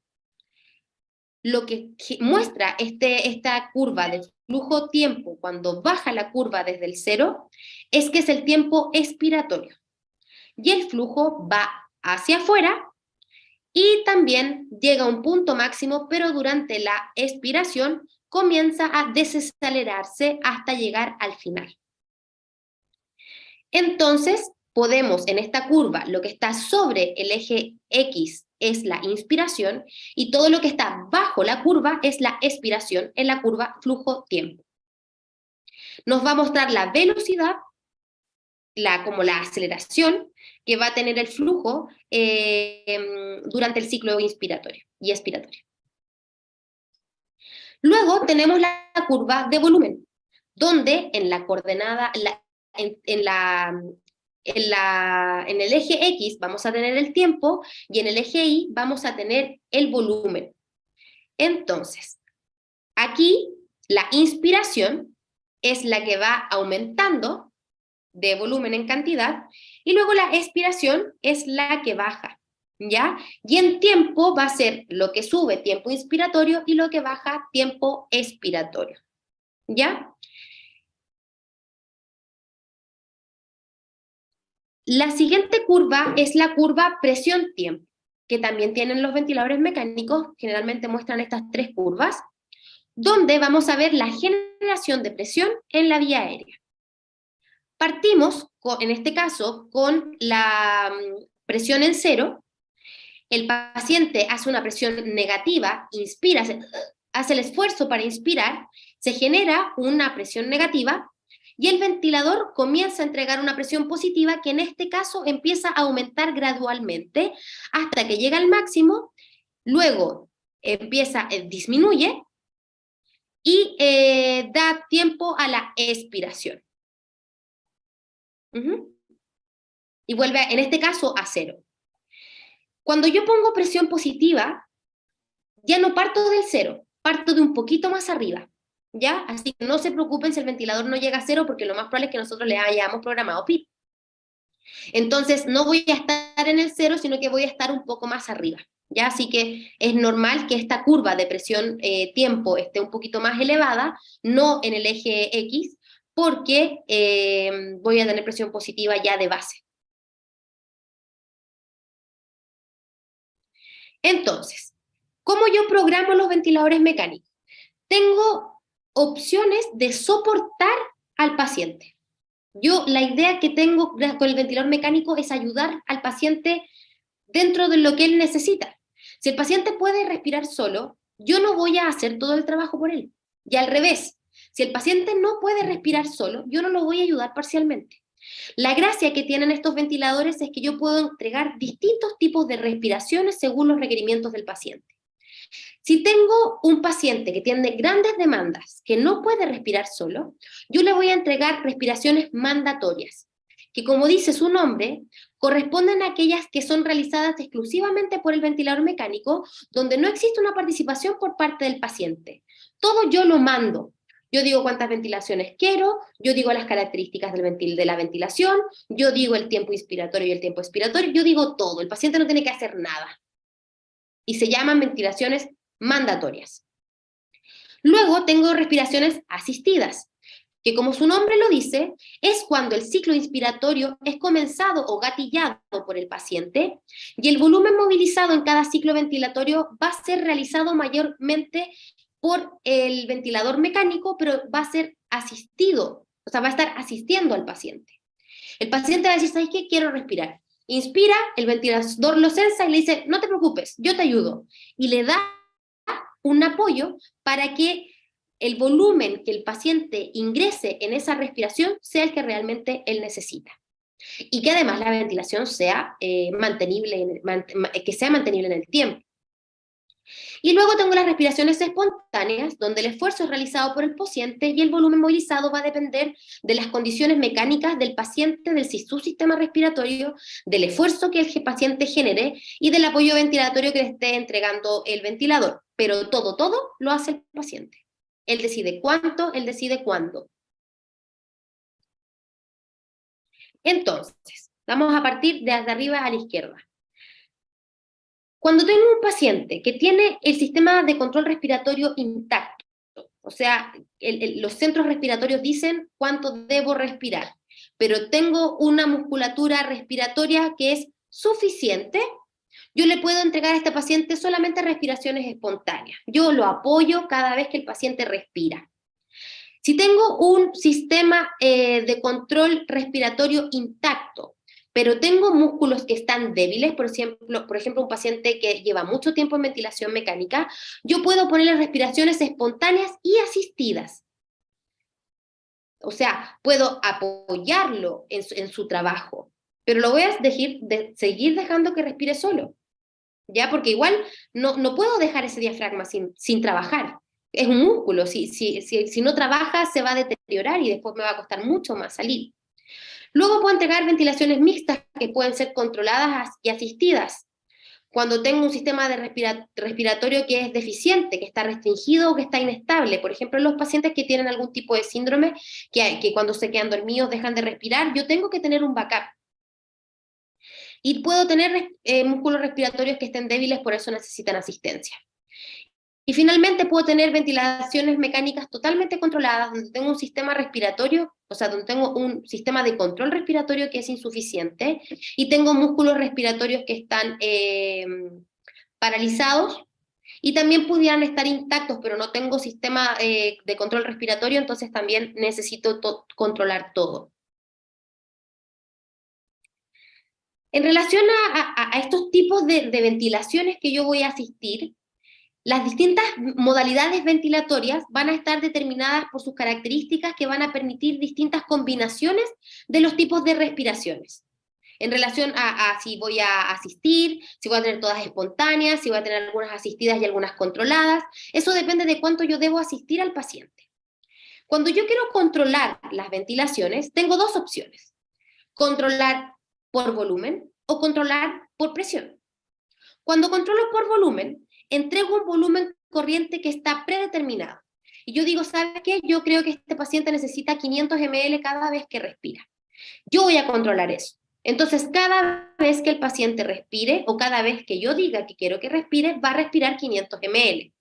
Lo que muestra esta curva de flujo-tiempo cuando baja la curva desde el 0 es que es el tiempo expiratorio. Y el flujo va hacia afuera y también llega a un punto máximo, pero durante la expiración comienza a desacelerarse hasta llegar al final. Entonces, podemos en esta curva, lo que está sobre el eje X es la inspiración y todo lo que está bajo la curva es la expiración en la curva flujo-tiempo. Nos va a mostrar la velocidad, como la aceleración que va a tener el flujo durante el ciclo inspiratorio y expiratorio. Luego tenemos la curva de volumen, donde en la coordenada, en el eje X vamos a tener el tiempo y en el eje Y vamos a tener el volumen. Entonces, aquí la inspiración es la que va aumentando de volumen en cantidad y luego la expiración es la que baja, ¿ya? Y en tiempo va a ser lo que sube tiempo inspiratorio y lo que baja tiempo expiratorio, ¿ya? La siguiente curva es la curva presión-tiempo, que también tienen los ventiladores mecánicos, generalmente muestran estas 3 curvas, donde vamos a ver la generación de presión en la vía aérea. Partimos, en este caso, con la presión en 0, el paciente hace una presión negativa, inspira, hace el esfuerzo para inspirar, se genera una presión negativa, y el ventilador comienza a entregar una presión positiva que en este caso empieza a aumentar gradualmente hasta que llega al máximo, luego disminuye y da tiempo a la expiración. Y vuelve, en este caso, a 0. Cuando yo pongo presión positiva, ya no parto del 0, parto de un poquito más arriba, ¿ya? Así que no se preocupen si el ventilador no llega a 0, porque lo más probable es que nosotros le hayamos programado PIP. Entonces, no voy a estar en el 0, sino que voy a estar un poco más arriba, ¿ya? Así que es normal que esta curva de presión-tiempo esté un poquito más elevada, no en el eje X, porque voy a tener presión positiva ya de base. Entonces, ¿cómo yo programo los ventiladores mecánicos? Tengo opciones de soportar al paciente. La idea que tengo con el ventilador mecánico es ayudar al paciente dentro de lo que él necesita. Si el paciente puede respirar solo, yo no voy a hacer todo el trabajo por él. Y al revés, si el paciente no puede respirar solo, yo no lo voy a ayudar parcialmente. La gracia que tienen estos ventiladores es que yo puedo entregar distintos tipos de respiraciones según los requerimientos del paciente. Si tengo un paciente que tiene grandes demandas, que no puede respirar solo, yo le voy a entregar respiraciones mandatorias, que como dice su nombre, corresponden a aquellas que son realizadas exclusivamente por el ventilador mecánico, donde no existe una participación por parte del paciente. Todo yo lo mando. Yo digo cuántas ventilaciones quiero, yo digo las características de la ventilación, yo digo el tiempo inspiratorio y el tiempo expiratorio, yo digo todo, el paciente no tiene que hacer nada. Y se llaman ventilaciones mandatorias. Luego tengo respiraciones asistidas, que como su nombre lo dice, es cuando el ciclo inspiratorio es comenzado o gatillado por el paciente y el volumen movilizado en cada ciclo ventilatorio va a ser realizado mayormente por el ventilador mecánico, pero va a ser asistido, o sea, va a estar asistiendo al paciente. El paciente va a decir, ¿sabes qué? Quiero respirar. Inspira, el ventilador lo sensa y le dice, no te preocupes, yo te ayudo. Y le da un apoyo para que el volumen que el paciente ingrese en esa respiración sea el que realmente él necesita. Y que además la ventilación sea mantenible en el tiempo. Y luego tengo las respiraciones espontáneas, donde el esfuerzo es realizado por el paciente y el volumen movilizado va a depender de las condiciones mecánicas del paciente, de su sistema respiratorio, del esfuerzo que el paciente genere y del apoyo ventilatorio que le esté entregando el ventilador. Pero todo lo hace el paciente. Él decide cuánto, él decide cuándo. Entonces, vamos a partir de arriba a la izquierda. Cuando tengo un paciente que tiene el sistema de control respiratorio intacto, o sea, los centros respiratorios dicen cuánto debo respirar, pero tengo una musculatura respiratoria que es suficiente, yo le puedo entregar a este paciente solamente respiraciones espontáneas. Yo lo apoyo cada vez que el paciente respira. Si tengo un sistema de control respiratorio intacto, pero tengo músculos que están débiles, por ejemplo, un paciente que lleva mucho tiempo en ventilación mecánica, yo puedo ponerle respiraciones espontáneas y asistidas. O sea, puedo apoyarlo en su trabajo, pero lo voy a seguir dejando que respire solo, ¿ya? Porque igual no puedo dejar ese diafragma sin trabajar. Es un músculo, si no trabaja se va a deteriorar y después me va a costar mucho más salir. Luego puedo entregar ventilaciones mixtas que pueden ser controladas y asistidas. Cuando tengo un sistema de respiratorio que es deficiente, que está restringido o que está inestable, por ejemplo, los pacientes que tienen algún tipo de síndrome, que cuando se quedan dormidos dejan de respirar, yo tengo que tener un backup. Y puedo tener músculos respiratorios que estén débiles, por eso necesitan asistencia. Y finalmente puedo tener ventilaciones mecánicas totalmente controladas, donde tengo un sistema respiratorio, o sea, donde tengo un sistema de control respiratorio que es insuficiente, y tengo músculos respiratorios que están paralizados, y también pudieran estar intactos, pero no tengo sistema de control respiratorio, entonces también necesito controlar todo. En relación a estos tipos de ventilaciones que yo voy a asistir, las distintas modalidades ventilatorias van a estar determinadas por sus características que van a permitir distintas combinaciones de los tipos de respiraciones. En relación a si voy a asistir, si voy a tener todas espontáneas, si voy a tener algunas asistidas y algunas controladas, eso depende de cuánto yo debo asistir al paciente. Cuando yo quiero controlar las ventilaciones, tengo dos opciones: controlar por volumen o controlar por presión. Cuando controlo por volumen, entrego un volumen corriente que está predeterminado. Y yo digo, ¿sabes qué? Yo creo que este paciente necesita 500 ml cada vez que respira. Yo voy a controlar eso. Entonces, cada vez que el paciente respire, o cada vez que yo diga que quiero que respire, va a respirar 500 ml.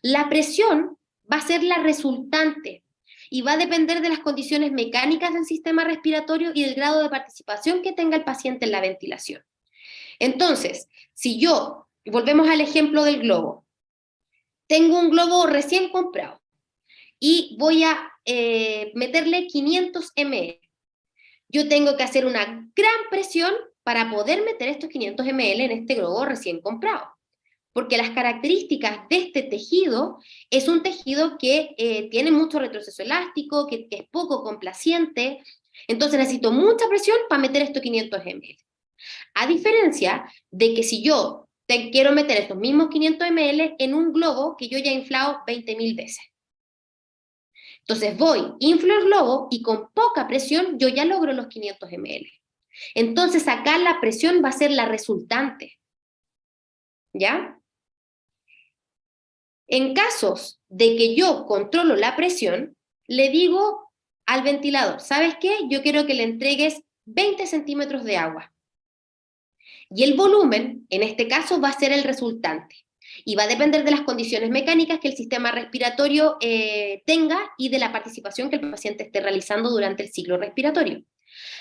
La presión va a ser la resultante y va a depender de las condiciones mecánicas del sistema respiratorio y del grado de participación que tenga el paciente en la ventilación. Entonces, si yo, volvemos al ejemplo del globo, tengo un globo recién comprado y voy a meterle 500 ml, yo tengo que hacer una gran presión para poder meter estos 500 ml en este globo recién comprado, porque las características de este tejido es un tejido que tiene mucho retroceso elástico, que es poco complaciente, Entonces necesito mucha presión para meter estos 500 ml. A diferencia de que si yo quiero meter estos mismos 500 ml en un globo que yo ya he inflado 20.000 veces. Entonces voy, inflo el globo y con poca presión yo ya logro los 500 ml. Entonces acá la presión va a ser la resultante. ¿Ya? En casos de que yo controlo la presión, le digo al ventilador, ¿sabes qué? Yo quiero que le entregues 20 centímetros de agua. Y el volumen, en este caso, va a ser el resultante. Y va a depender de las condiciones mecánicas que el sistema respiratorio tenga y de la participación que el paciente esté realizando durante el ciclo respiratorio.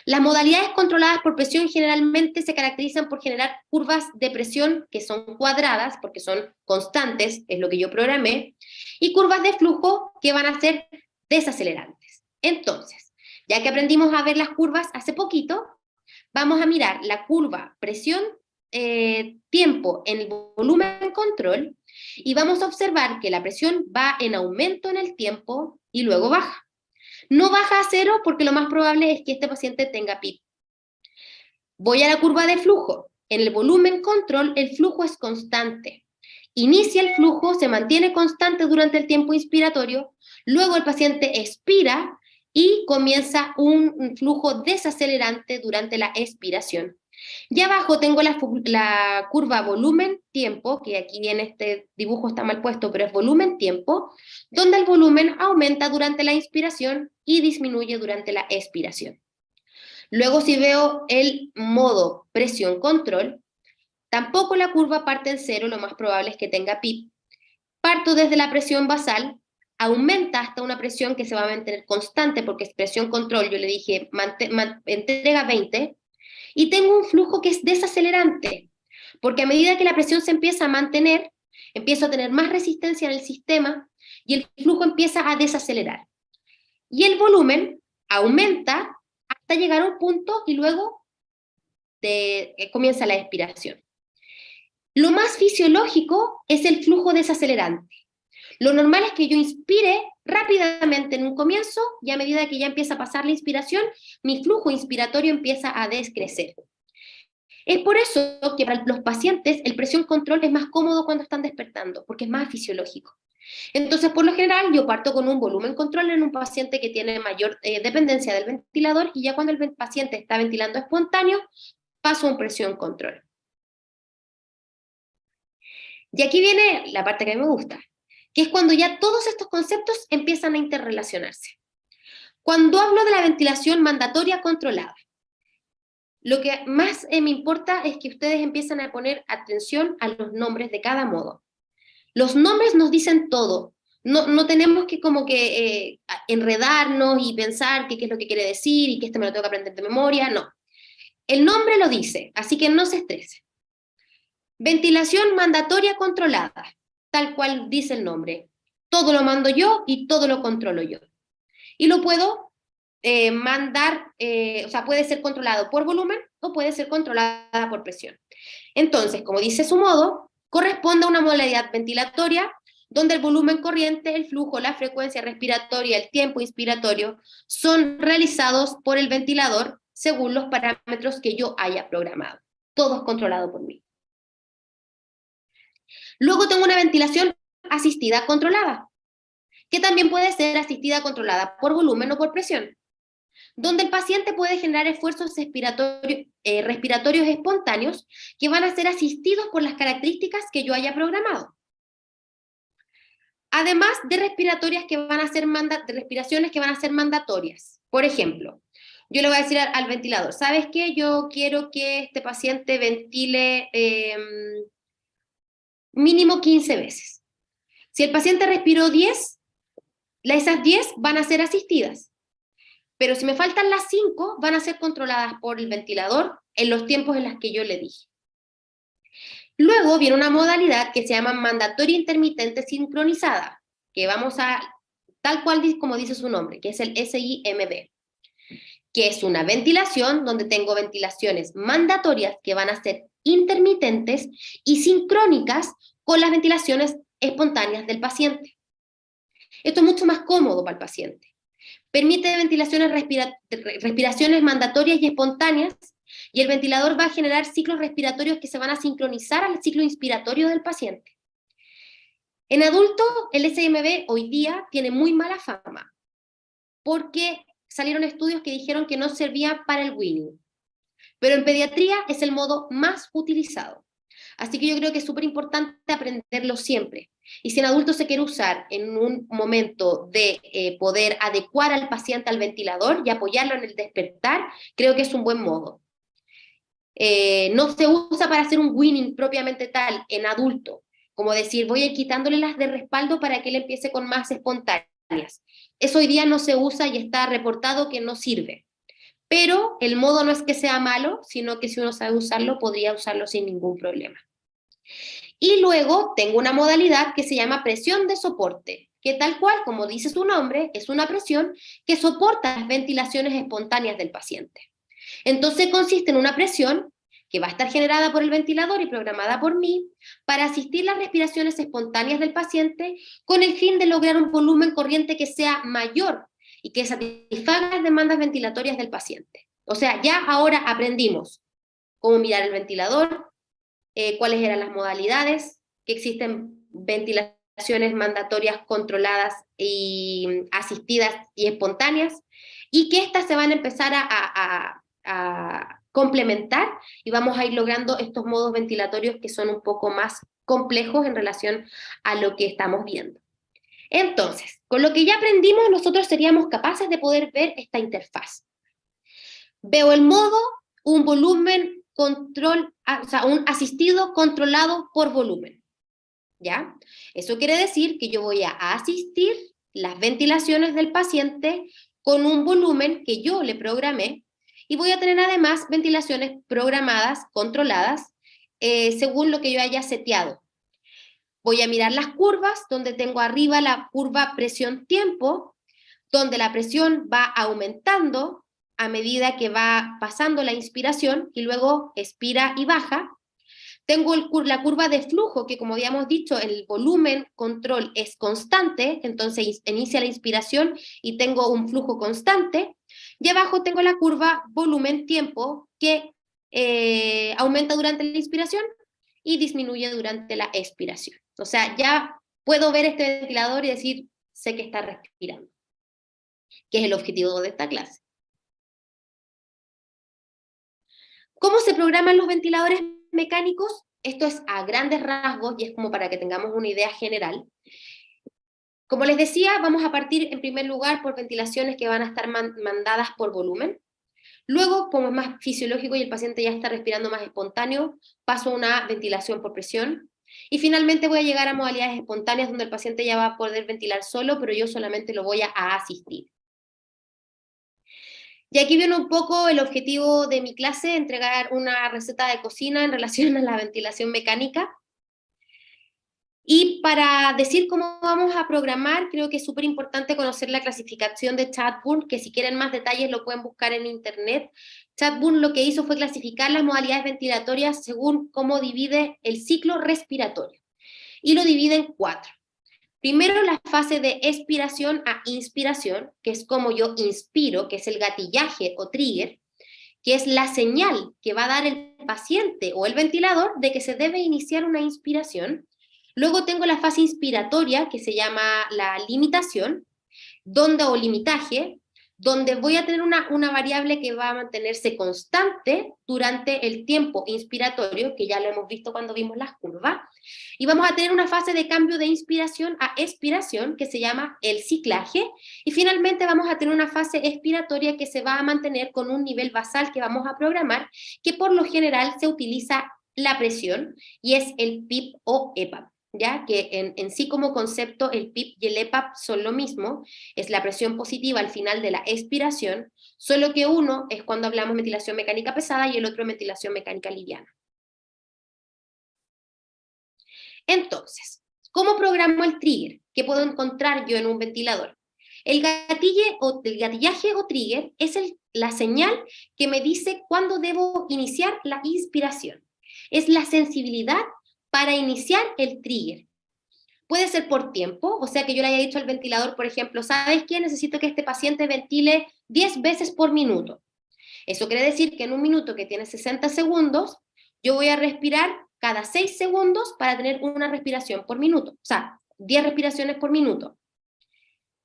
Las modalidades controladas por presión generalmente se caracterizan por generar curvas de presión que son cuadradas, porque son constantes, es lo que yo programé, y curvas de flujo que van a ser desacelerantes. Entonces, ya que aprendimos a ver las curvas hace poquito, vamos a mirar la curva presión tiempo en el volumen control y vamos a observar que la presión va en aumento en el tiempo y luego baja. No baja a cero porque lo más probable es que este paciente tenga PIP. Voy a la curva de flujo. En el volumen control el flujo es constante. Inicia el flujo, se mantiene constante durante el tiempo inspiratorio, luego el paciente expira y comienza un flujo desacelerante durante la expiración. Y abajo tengo la curva volumen-tiempo, que aquí en este dibujo está mal puesto, pero es volumen-tiempo, donde el volumen aumenta durante la inspiración y disminuye durante la expiración. Luego, si veo el modo presión-control, tampoco la curva parte en cero, lo más probable es que tenga PIP. Parto desde la presión basal, aumenta hasta una presión que se va a mantener constante, porque es presión-control, yo le dije, entrega 20, y tengo un flujo que es desacelerante, porque a medida que la presión se empieza a mantener, empiezo a tener más resistencia en el sistema y el flujo empieza a desacelerar. Y el volumen aumenta hasta llegar a un punto y luego comienza la expiración. Lo más fisiológico es el flujo desacelerante. Lo normal es que yo inspire rápidamente en un comienzo y a medida que ya empieza a pasar la inspiración, mi flujo inspiratorio empieza a descrecer. Es por eso que para los pacientes el presión control es más cómodo cuando están despertando, porque es más fisiológico. Entonces, por lo general, yo parto con un volumen control en un paciente que tiene mayor dependencia del ventilador y ya cuando el paciente está ventilando espontáneo, paso a un presión control. Y aquí viene la parte que a mí me gusta, que es cuando ya todos estos conceptos empiezan a interrelacionarse. Cuando hablo de la ventilación mandatoria controlada, lo que más me importa es que ustedes empiecen a poner atención a los nombres de cada modo. Los nombres nos dicen todo. No tenemos que como que enredarnos y pensar qué es lo que quiere decir y que me lo tengo que aprender de memoria, no. El nombre lo dice, así que no se estrese. Ventilación mandatoria controlada, tal cual dice el nombre. Todo lo mando yo y todo lo controlo yo. Y lo puedo mandar, o sea, puede ser controlado por volumen o puede ser controlada por presión. Entonces, como dice su modo, corresponde a una modalidad ventilatoria donde el volumen corriente, el flujo, la frecuencia respiratoria, el tiempo inspiratorio son realizados por el ventilador según los parámetros que yo haya programado. Todo es controlado por mí. Luego tengo una ventilación asistida controlada, que también puede ser asistida controlada por volumen o por presión, donde el paciente puede generar esfuerzos respiratorios espontáneos que van a ser asistidos por las características que yo haya programado. Además de respiraciones que van a ser mandatorias. Por ejemplo, yo le voy a decir al ventilador, ¿sabes qué? Yo quiero que este paciente ventile mínimo 15 veces. Si el paciente respiró 10, esas 10 van a ser asistidas. Pero si me faltan las 5, van a ser controladas por el ventilador en los tiempos en los que yo le dije. Luego viene una modalidad que se llama mandatoria intermitente sincronizada, que vamos a, tal cual como dice su nombre, que es el SIMD, que es una ventilación donde tengo ventilaciones mandatorias que van a ser intermitentes y sincrónicas con las ventilaciones espontáneas del paciente. Esto es mucho más cómodo para el paciente. Permite respiraciones mandatorias y espontáneas, y el ventilador va a generar ciclos respiratorios que se van a sincronizar al ciclo inspiratorio del paciente. En adultos, el SMB hoy día tiene muy mala fama, porque salieron estudios que dijeron que no servía para el weaning. Pero en pediatría es el modo más utilizado. Así que yo creo que es súper importante aprenderlo siempre. Y si en adultos se quiere usar en un momento de poder adecuar al paciente al ventilador y apoyarlo en el despertar, creo que es un buen modo. No se usa para hacer un weaning propiamente tal en adulto, como decir, voy a ir quitándole las de respaldo para que él empiece con más espontáneas. Eso hoy día no se usa y está reportado que no sirve. Pero el modo no es que sea malo, sino que si uno sabe usarlo, podría usarlo sin ningún problema. Y luego tengo una modalidad que se llama presión de soporte, que tal cual, como dice su nombre, es una presión que soporta las ventilaciones espontáneas del paciente. Entonces consiste en una presión que va a estar generada por el ventilador y programada por mí para asistir las respiraciones espontáneas del paciente con el fin de lograr un volumen corriente que sea mayor y que satisfaga las demandas ventilatorias del paciente. O sea, ya ahora aprendimos cómo mirar el ventilador, cuáles eran las modalidades, que existen ventilaciones mandatorias controladas y asistidas y espontáneas, y que estas se van a empezar a complementar y vamos a ir logrando estos modos ventilatorios que son un poco más complejos en relación a lo que estamos viendo. Entonces, con lo que ya aprendimos, nosotros seríamos capaces de poder ver esta interfaz. Veo el modo, un volumen, control, o sea, un asistido controlado por volumen, ¿ya? Eso quiere decir que yo voy a asistir las ventilaciones del paciente con un volumen que yo le programé y voy a tener además ventilaciones programadas, controladas, según lo que yo haya seteado. Voy a mirar las curvas, donde tengo arriba la curva presión-tiempo, donde la presión va aumentando a medida que va pasando la inspiración y luego expira y baja. Tengo la curva de flujo, que como habíamos dicho, el volumen control es constante, entonces inicia la inspiración y tengo un flujo constante. Y abajo tengo la curva volumen-tiempo, que aumenta durante la inspiración y disminuye durante la expiración. O sea, ya puedo ver este ventilador y decir, sé que está respirando, que es el objetivo de esta clase. ¿Cómo se programan los ventiladores mecánicos? Esto es a grandes rasgos y es como para que tengamos una idea general. Como les decía, vamos a partir en primer lugar por ventilaciones que van a estar mandadas por volumen. Luego, como es más fisiológico y el paciente ya está respirando más espontáneo, paso a una ventilación por presión. Y finalmente voy a llegar a modalidades espontáneas donde el paciente ya va a poder ventilar solo, pero yo solamente lo voy a asistir. Y aquí viene un poco el objetivo de mi clase, entregar una receta de cocina en relación a la ventilación mecánica. Y para decir cómo vamos a programar, creo que es súper importante conocer la clasificación de Chatburn, que si quieren más detalles lo pueden buscar en internet. Chatburn lo que hizo fue clasificar las modalidades ventilatorias según cómo divide el ciclo respiratorio. Y lo divide en 4. Primero, la fase de expiración a inspiración, que es como yo inspiro, que es el gatillaje o trigger, que es la señal que va a dar el paciente o el ventilador de que se debe iniciar una inspiración. Luego tengo la fase inspiratoria, que se llama la limitación, o limitaje, donde voy a tener una variable que va a mantenerse constante durante el tiempo inspiratorio, que ya lo hemos visto cuando vimos las curvas, y vamos a tener una fase de cambio de inspiración a expiración, que se llama el ciclaje, y finalmente vamos a tener una fase expiratoria que se va a mantener con un nivel basal que vamos a programar, que por lo general se utiliza la presión, y es el PIP o EPAP. ¿Ya? Que en sí como concepto el PIP y el EPAP son lo mismo, es la presión positiva al final de la expiración, solo que uno es cuando hablamos de ventilación mecánica pesada y el otro ventilación mecánica liviana. Entonces, ¿cómo programo el trigger? ¿Qué puedo encontrar yo en un ventilador? El gatillaje o trigger es la señal que me dice cuándo debo iniciar la inspiración. Es la sensibilidad para iniciar el trigger. Puede ser por tiempo, o sea que yo le haya dicho al ventilador, por ejemplo, ¿sabes qué? Necesito que este paciente ventile 10 veces por minuto. Eso quiere decir que en un minuto que tiene 60 segundos, yo voy a respirar cada 6 segundos para tener una respiración por minuto, o sea, 10 respiraciones por minuto.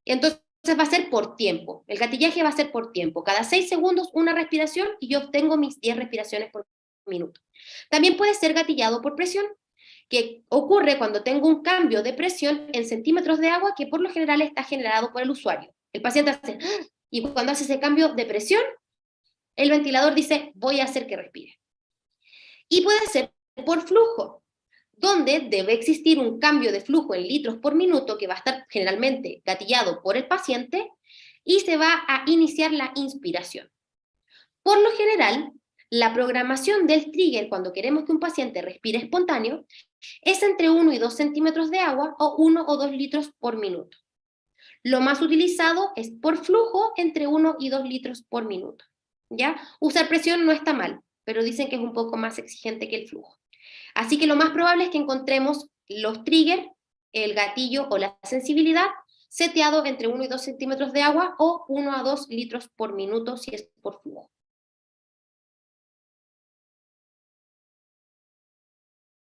Y entonces va a ser por tiempo, el gatillaje va a ser por tiempo, cada 6 segundos una respiración y yo obtengo mis 10 respiraciones por minuto. También puede ser gatillado por presión, que ocurre cuando tengo un cambio de presión en centímetros de agua que por lo general está generado por el usuario. El paciente hace, y cuando hace ese cambio de presión, el ventilador dice, voy a hacer que respire. Y puede ser por flujo, donde debe existir un cambio de flujo en litros por minuto que va a estar generalmente gatillado por el paciente y se va a iniciar la inspiración. Por lo general, la programación del trigger cuando queremos que un paciente respire espontáneo es entre 1 y 2 centímetros de agua o 1 o 2 litros por minuto. Lo más utilizado es por flujo entre 1 y 2 litros por minuto. ¿Ya? Usar presión no está mal, pero dicen que es un poco más exigente que el flujo. Así que lo más probable es que encontremos los triggers, el gatillo o la sensibilidad seteado entre 1 y 2 centímetros de agua o 1 a 2 litros por minuto si es por flujo.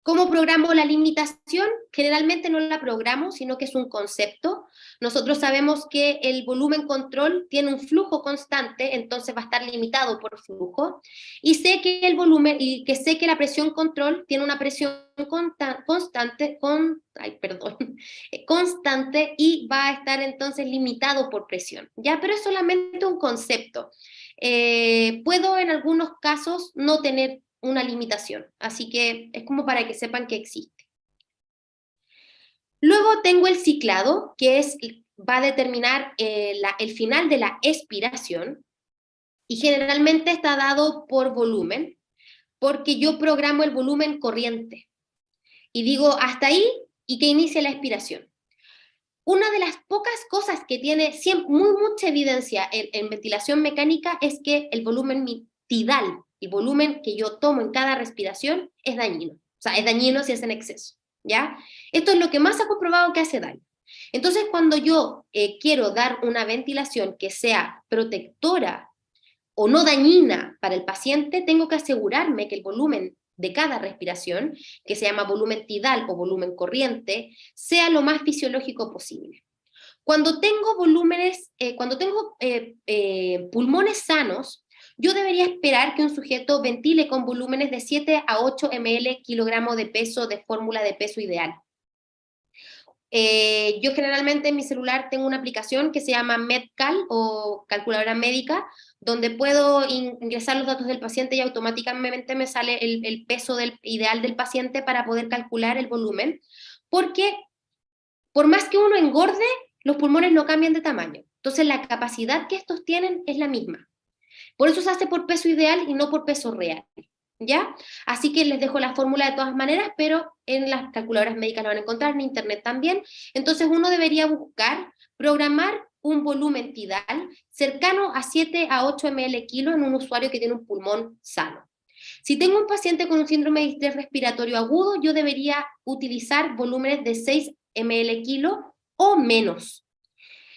¿Cómo programo la limitación? Generalmente no la programo, sino que es un concepto. Nosotros sabemos que el volumen control tiene un flujo constante, entonces va a estar limitado por flujo. Y sé que el volumen, y que sé que la presión control tiene una presión constante, constante y va a estar entonces limitado por presión. ¿Ya? Pero es solamente un concepto. Puedo en algunos casos no tener una limitación, así que es como para que sepan que existe. Luego tengo el ciclado, que va a determinar el final de la expiración, y generalmente está dado por volumen, porque yo programo el volumen corriente, y digo hasta ahí, y que inicie la expiración. Una de las pocas cosas que tiene mucha evidencia en ventilación mecánica es que el volumen tidal, el volumen que yo tomo en cada respiración, es dañino. O sea, es dañino si es en exceso, ¿ya? Esto es lo que más ha comprobado que hace daño. Entonces, cuando yo quiero dar una ventilación que sea protectora o no dañina para el paciente, tengo que asegurarme que el volumen de cada respiración, que se llama volumen tidal o volumen corriente, sea lo más fisiológico posible. Cuando tengo pulmones sanos, yo debería esperar que un sujeto ventile con volúmenes de 7 a 8 ml kilogramo de peso de fórmula de peso ideal. Yo generalmente en mi celular tengo una aplicación que se llama MedCal o calculadora médica, donde puedo ingresar los datos del paciente y automáticamente me sale el peso ideal del paciente para poder calcular el volumen, porque por más que uno engorde, los pulmones no cambian de tamaño. Entonces la capacidad que estos tienen es la misma. Por eso se hace por peso ideal y no por peso real. ¿Ya? Así que les dejo la fórmula de todas maneras, pero en las calculadoras médicas lo van a encontrar, en internet también. Entonces uno debería buscar, programar un volumen tidal cercano a 7 a 8 ml kilo en un usuario que tiene un pulmón sano. Si tengo un paciente con un síndrome de distrés respiratorio agudo, yo debería utilizar volúmenes de 6 ml kilo o menos.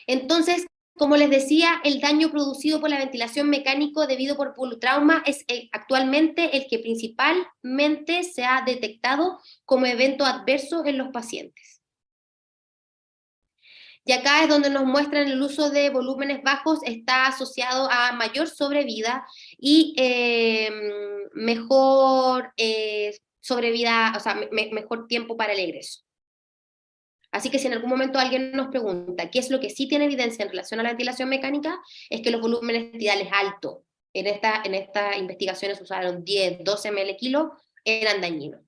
Entonces, como les decía, el daño producido por la ventilación mecánica debido por politrauma es actualmente el que principalmente se ha detectado como evento adverso en los pacientes. Y acá es donde nos muestran el uso de volúmenes bajos está asociado a mayor sobrevida y mejor sobrevida, o sea, mejor tiempo para el egreso. Así que si en algún momento alguien nos pregunta qué es lo que sí tiene evidencia en relación a la ventilación mecánica, es que los volúmenes tidales altos, en estas investigaciones usaron 10, 12 ml kilo, eran dañinos.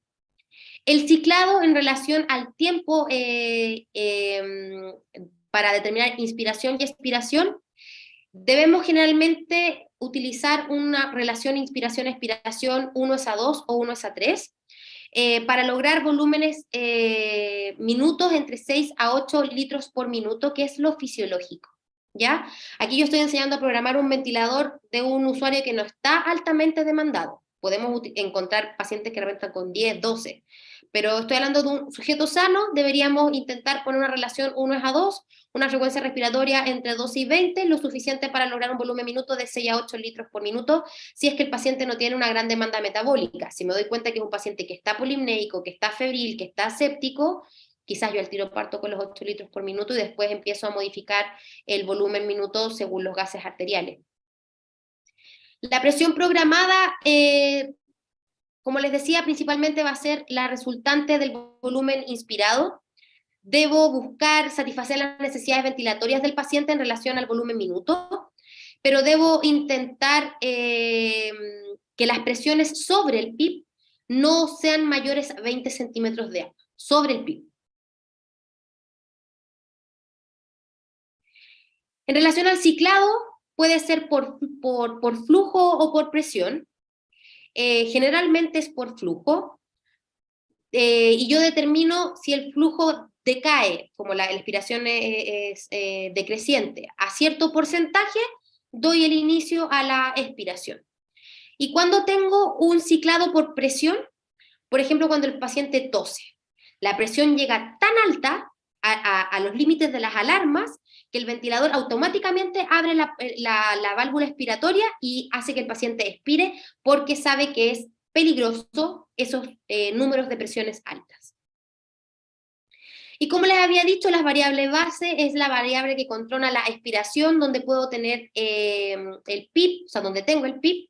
El ciclado en relación al tiempo para determinar inspiración y expiración, debemos generalmente utilizar una relación inspiración-expiración 1:2 o 1:3, para lograr volúmenes minutos entre 6 a 8 litros por minuto, que es lo fisiológico. ¿Ya? Aquí yo estoy enseñando a programar un ventilador de un usuario que no está altamente demandado. Podemos encontrar pacientes que reventan con 10, 12, pero estoy hablando de un sujeto sano. Deberíamos intentar poner una relación 1:2, una frecuencia respiratoria entre 12 y 20, lo suficiente para lograr un volumen minuto de 6 a 8 litros por minuto, si es que el paciente no tiene una gran demanda metabólica. Si me doy cuenta que es un paciente que está polimnéico, que está febril, que está séptico, quizás yo al tiro parto con los 8 litros por minuto y después empiezo a modificar el volumen minuto según los gases arteriales. La presión programada, como les decía, principalmente va a ser la resultante del volumen inspirado. Debo buscar satisfacer las necesidades ventilatorias del paciente en relación al volumen minuto, pero debo intentar que las presiones sobre el PIB no sean mayores a 20 centímetros de agua, sobre el PIB. En relación al ciclado, puede ser por flujo o por presión. Generalmente es por flujo, y yo determino si el flujo decae, como la expiración es decreciente, a cierto porcentaje, doy el inicio a la expiración. Y cuando tengo un ciclado por presión, por ejemplo, cuando el paciente tose, la presión llega tan alta a los límites de las alarmas que el ventilador automáticamente abre la válvula expiratoria y hace que el paciente expire, porque sabe que es peligroso esos números de presiones altas. Y como les había dicho, las variables base es la variable que controla la expiración, donde puedo tener el PIB, o sea, donde tengo el PIB,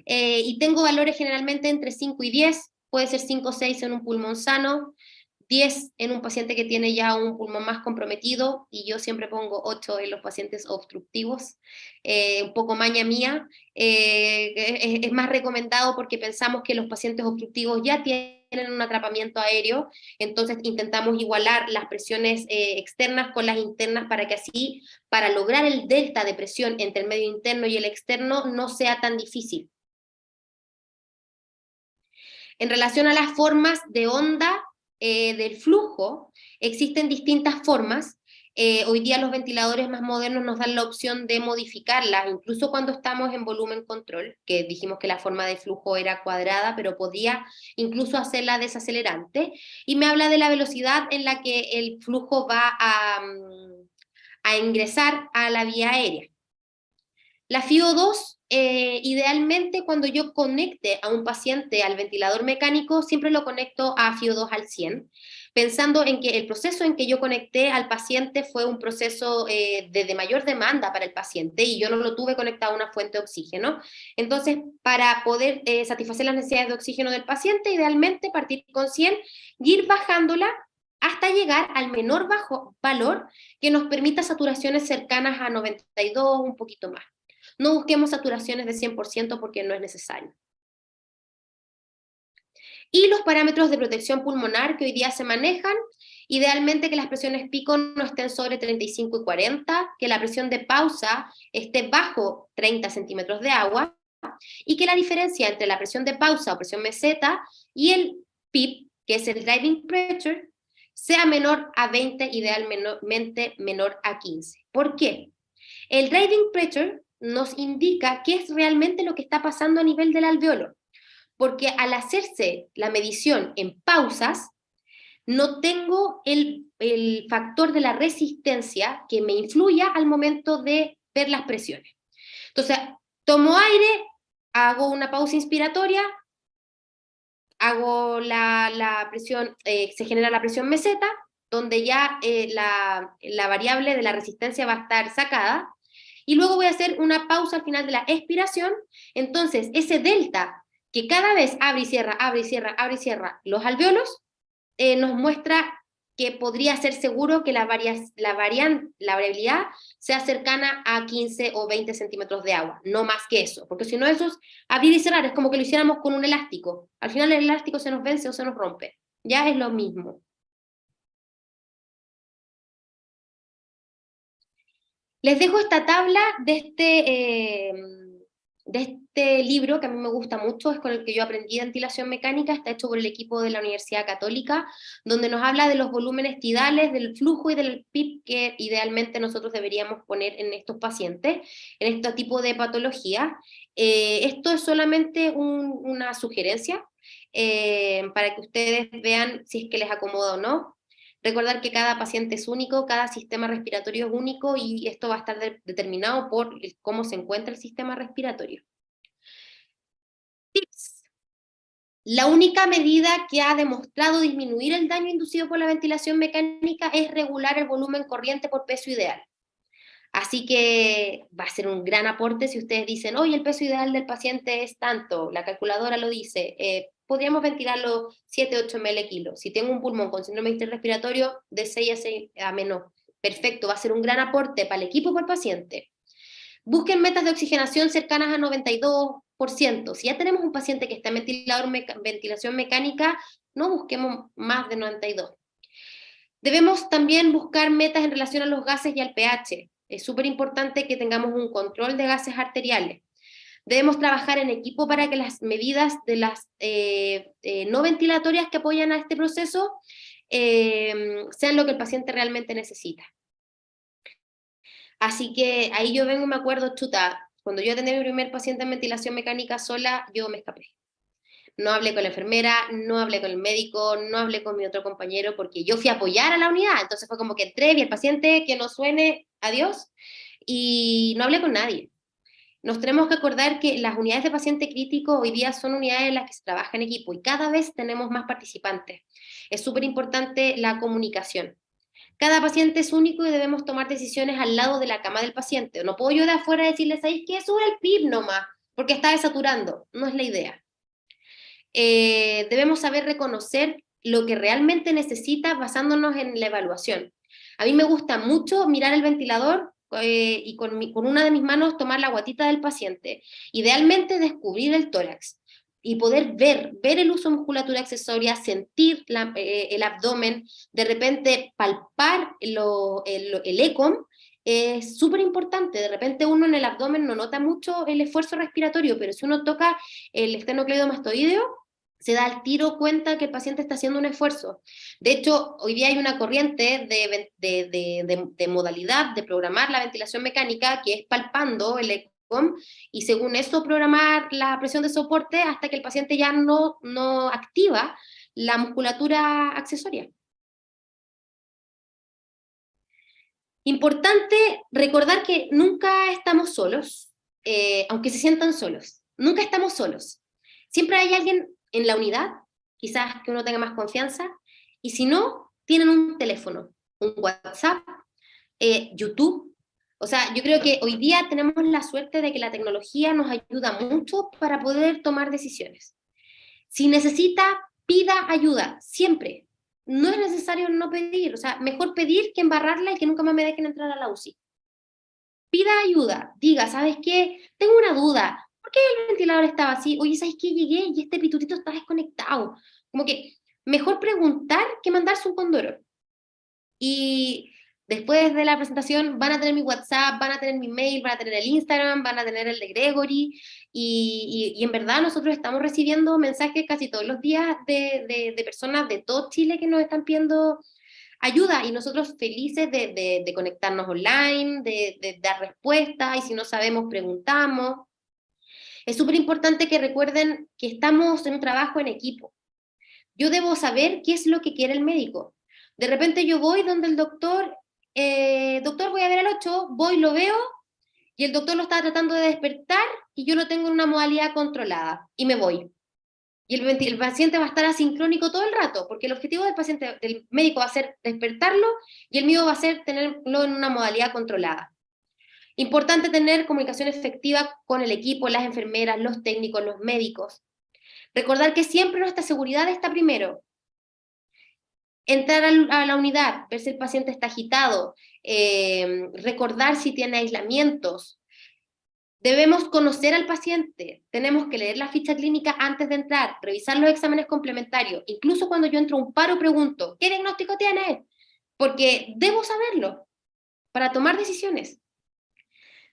y tengo valores generalmente entre 5 y 10, puede ser 5 o 6 en un pulmón sano, 10 en un paciente que tiene ya un pulmón más comprometido, y yo siempre pongo 8 en los pacientes obstructivos, un poco maña mía. Es más recomendado porque pensamos que los pacientes obstructivos ya tienen un atrapamiento aéreo, entonces intentamos igualar las presiones externas con las internas para que así, para lograr el delta de presión entre el medio interno y el externo, no sea tan difícil. En relación a las formas de onda del flujo, existen distintas formas. Hoy día los ventiladores más modernos nos dan la opción de modificarlas, incluso cuando estamos en volumen control, que dijimos que la forma de flujo era cuadrada, pero podía incluso hacerla desacelerante, y me habla de la velocidad en la que el flujo va a ingresar a la vía aérea. La FiO2, idealmente cuando yo conecte a un paciente al ventilador mecánico, siempre lo conecto a FiO2 al 100, pensando en que el proceso en que yo conecté al paciente fue un proceso de mayor demanda para el paciente, y yo no lo tuve conectado a una fuente de oxígeno. Entonces, para poder satisfacer las necesidades de oxígeno del paciente, idealmente partir con 100 y ir bajándola hasta llegar al menor valor que nos permita saturaciones cercanas a 92, un poquito más. No busquemos saturaciones de 100% porque no es necesario. Y los parámetros de protección pulmonar que hoy día se manejan, idealmente que las presiones pico no estén sobre 35 y 40, que la presión de pausa esté bajo 30 centímetros de agua, y que la diferencia entre la presión de pausa o presión meseta y el PIP, que es el driving pressure, sea menor a 20, idealmente menor a 15. ¿Por qué? El driving pressure nos indica qué es realmente lo que está pasando a nivel del alveolo, porque al hacerse la medición en pausas, no tengo el factor de la resistencia que me influya al momento de ver las presiones. Entonces, tomo aire, hago una pausa inspiratoria, hago la presión, se genera la presión meseta, donde ya la variable de la resistencia va a estar sacada, y luego voy a hacer una pausa al final de la expiración. Entonces, ese delta que cada vez abre y cierra, abre y cierra, abre y cierra los alveolos, nos muestra que podría ser seguro que la variabilidad sea cercana a 15 o 20 centímetros de agua, no más que eso, porque si no eso es abrir y cerrar, es como que lo hiciéramos con un elástico. Al final el elástico se nos vence o se nos rompe, ya es lo mismo. Les dejo esta tabla de este libro, que a mí me gusta mucho, es con el que yo aprendí ventilación mecánica, está hecho por el equipo de la Universidad Católica, donde nos habla de los volúmenes tidales, del flujo y del PIB que idealmente nosotros deberíamos poner en estos pacientes, en este tipo de patología. Esto es solamente una sugerencia para que ustedes vean si es que les acomoda o no. Recordar que cada paciente es único, cada sistema respiratorio es único y esto va a estar determinado por cómo se encuentra el sistema respiratorio. Tips. La única medida que ha demostrado disminuir el daño inducido por la ventilación mecánica es regular el volumen corriente por peso ideal. Así que va a ser un gran aporte si ustedes dicen, oye, el peso ideal del paciente es tanto, la calculadora lo dice, podríamos ventilarlo 7-8 ml kilo. Si tengo un pulmón con síndrome respiratorio, de 6 a 6 a menos. Perfecto, va a ser un gran aporte para el equipo y para el paciente. Busquen metas de oxigenación cercanas a 92%. Si ya tenemos un paciente que está en ventilación mecánica, no busquemos más de 92. Debemos también buscar metas en relación a los gases y al pH. Es súper importante que tengamos un control de gases arteriales. Debemos trabajar en equipo para que las medidas de las no ventilatorias que apoyan a este proceso sean lo que el paciente realmente necesita. Así que ahí yo vengo y me acuerdo, chuta, cuando yo atendí a mi primer paciente en ventilación mecánica sola, yo me escapé. No hablé con la enfermera, no hablé con el médico, no hablé con mi otro compañero, porque yo fui a apoyar a la unidad. Entonces fue como que entré, vi al paciente, que no suene, adiós, y no hablé con nadie. Nos tenemos que acordar que las unidades de paciente crítico hoy día son unidades en las que se trabaja en equipo y cada vez tenemos más participantes. Es súper importante la comunicación. Cada paciente es único y debemos tomar decisiones al lado de la cama del paciente. No puedo yo de afuera decirles, ¿sabéis qué? Sube el PIB nomás, porque está desaturando. No es la idea. Debemos saber reconocer lo que realmente necesita basándonos en la evaluación. A mí me gusta mucho mirar el ventilador y con una de mis manos tomar la guatita del paciente. Idealmente descubrir el tórax y poder ver el uso de musculatura accesoria, sentir el abdomen, de repente palpar el ECOM, es súper importante. De repente uno en el abdomen no nota mucho el esfuerzo respiratorio, pero si uno toca el esternocleidomastoideo, se da al tiro cuenta que el paciente está haciendo un esfuerzo. De hecho, hoy día hay una corriente de modalidad de programar la ventilación mecánica que es palpando el ECOM y según eso programar la presión de soporte hasta que el paciente ya no activa la musculatura accesoria. Importante recordar que nunca estamos solos, aunque se sientan solos. Nunca estamos solos. Siempre hay alguien en la unidad, quizás que uno tenga más confianza, y si no, tienen un teléfono, un WhatsApp, YouTube. O sea, yo creo que hoy día tenemos la suerte de que la tecnología nos ayuda mucho para poder tomar decisiones. Si necesita, pida ayuda, siempre. No es necesario no pedir, o sea, mejor pedir que embarrarla y que nunca más me dejen entrar a la UCI. Pida ayuda, diga, ¿sabes qué? Tengo una duda, ¿por qué el ventilador estaba así? Oye, ¿sabes qué? Llegué y este pitutito está desconectado. Como que mejor preguntar que mandarse un condoro. Y después de la presentación van a tener mi WhatsApp, van a tener mi mail, van a tener el Instagram, van a tener el de Gregory, y en verdad nosotros estamos recibiendo mensajes casi todos los días de personas de todo Chile que nos están pidiendo ayuda, y nosotros felices de conectarnos online, de dar respuestas, y si no sabemos, preguntamos. Es súper importante que recuerden que estamos en un trabajo en equipo. Yo debo saber qué es lo que quiere el médico. De repente yo voy donde el doctor, doctor, voy a ver al 8, voy, lo veo, y el doctor lo está tratando de despertar, y yo lo tengo en una modalidad controlada, y me voy. Y el paciente va a estar asincrónico todo el rato, porque el objetivo del médico va a ser despertarlo, y el mío va a ser tenerlo en una modalidad controlada. Importante tener comunicación efectiva con el equipo, las enfermeras, los técnicos, los médicos. Recordar que siempre nuestra seguridad está primero. Entrar a la unidad, ver si el paciente está agitado, recordar si tiene aislamientos. Debemos conocer al paciente, tenemos que leer la ficha clínica antes de entrar, revisar los exámenes complementarios. Incluso cuando yo entro a un paro pregunto, ¿qué diagnóstico tiene? Porque debo saberlo para tomar decisiones.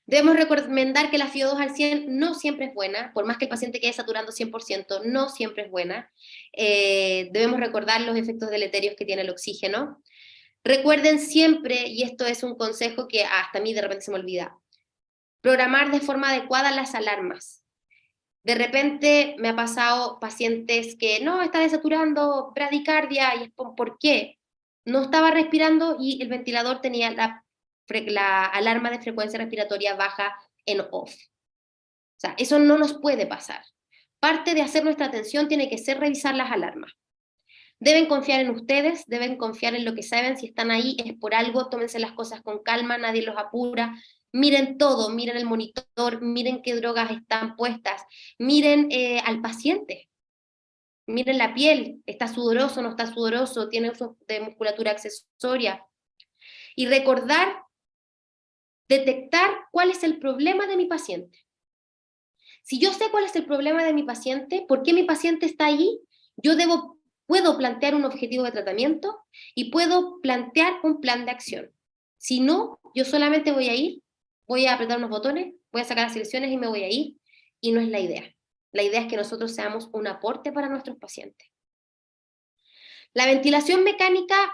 Debemos recomendar que la FiO2 al 100 no siempre es buena, por más que el paciente quede saturando 100%, no siempre es buena. Debemos recordar los efectos deleterios que tiene el oxígeno. Recuerden siempre, y esto es un consejo que hasta a mí de repente se me olvida, programar de forma adecuada las alarmas. De repente me ha pasado pacientes que no, está desaturando, bradicardia, y es ¿por qué? No estaba respirando y el ventilador tenía la alarma de frecuencia respiratoria baja en off. O sea, eso no nos puede pasar. Parte de hacer nuestra atención tiene que ser revisar las alarmas. Deben confiar en ustedes, deben confiar en lo que saben, si están ahí es por algo, tómense las cosas con calma, nadie los apura, miren todo, miren el monitor, miren qué drogas están puestas, miren al paciente, miren la piel, está sudoroso, no está sudoroso, tiene uso de musculatura accesoria, y recordar, detectar cuál es el problema de mi paciente. Si yo sé cuál es el problema de mi paciente, por qué mi paciente está ahí, yo puedo plantear un objetivo de tratamiento y puedo plantear un plan de acción. Si no, yo solamente voy a ir, voy a apretar unos botones, voy a sacar las selecciones y me voy a ir, y no es la idea. La idea es que nosotros seamos un aporte para nuestros pacientes. La ventilación mecánica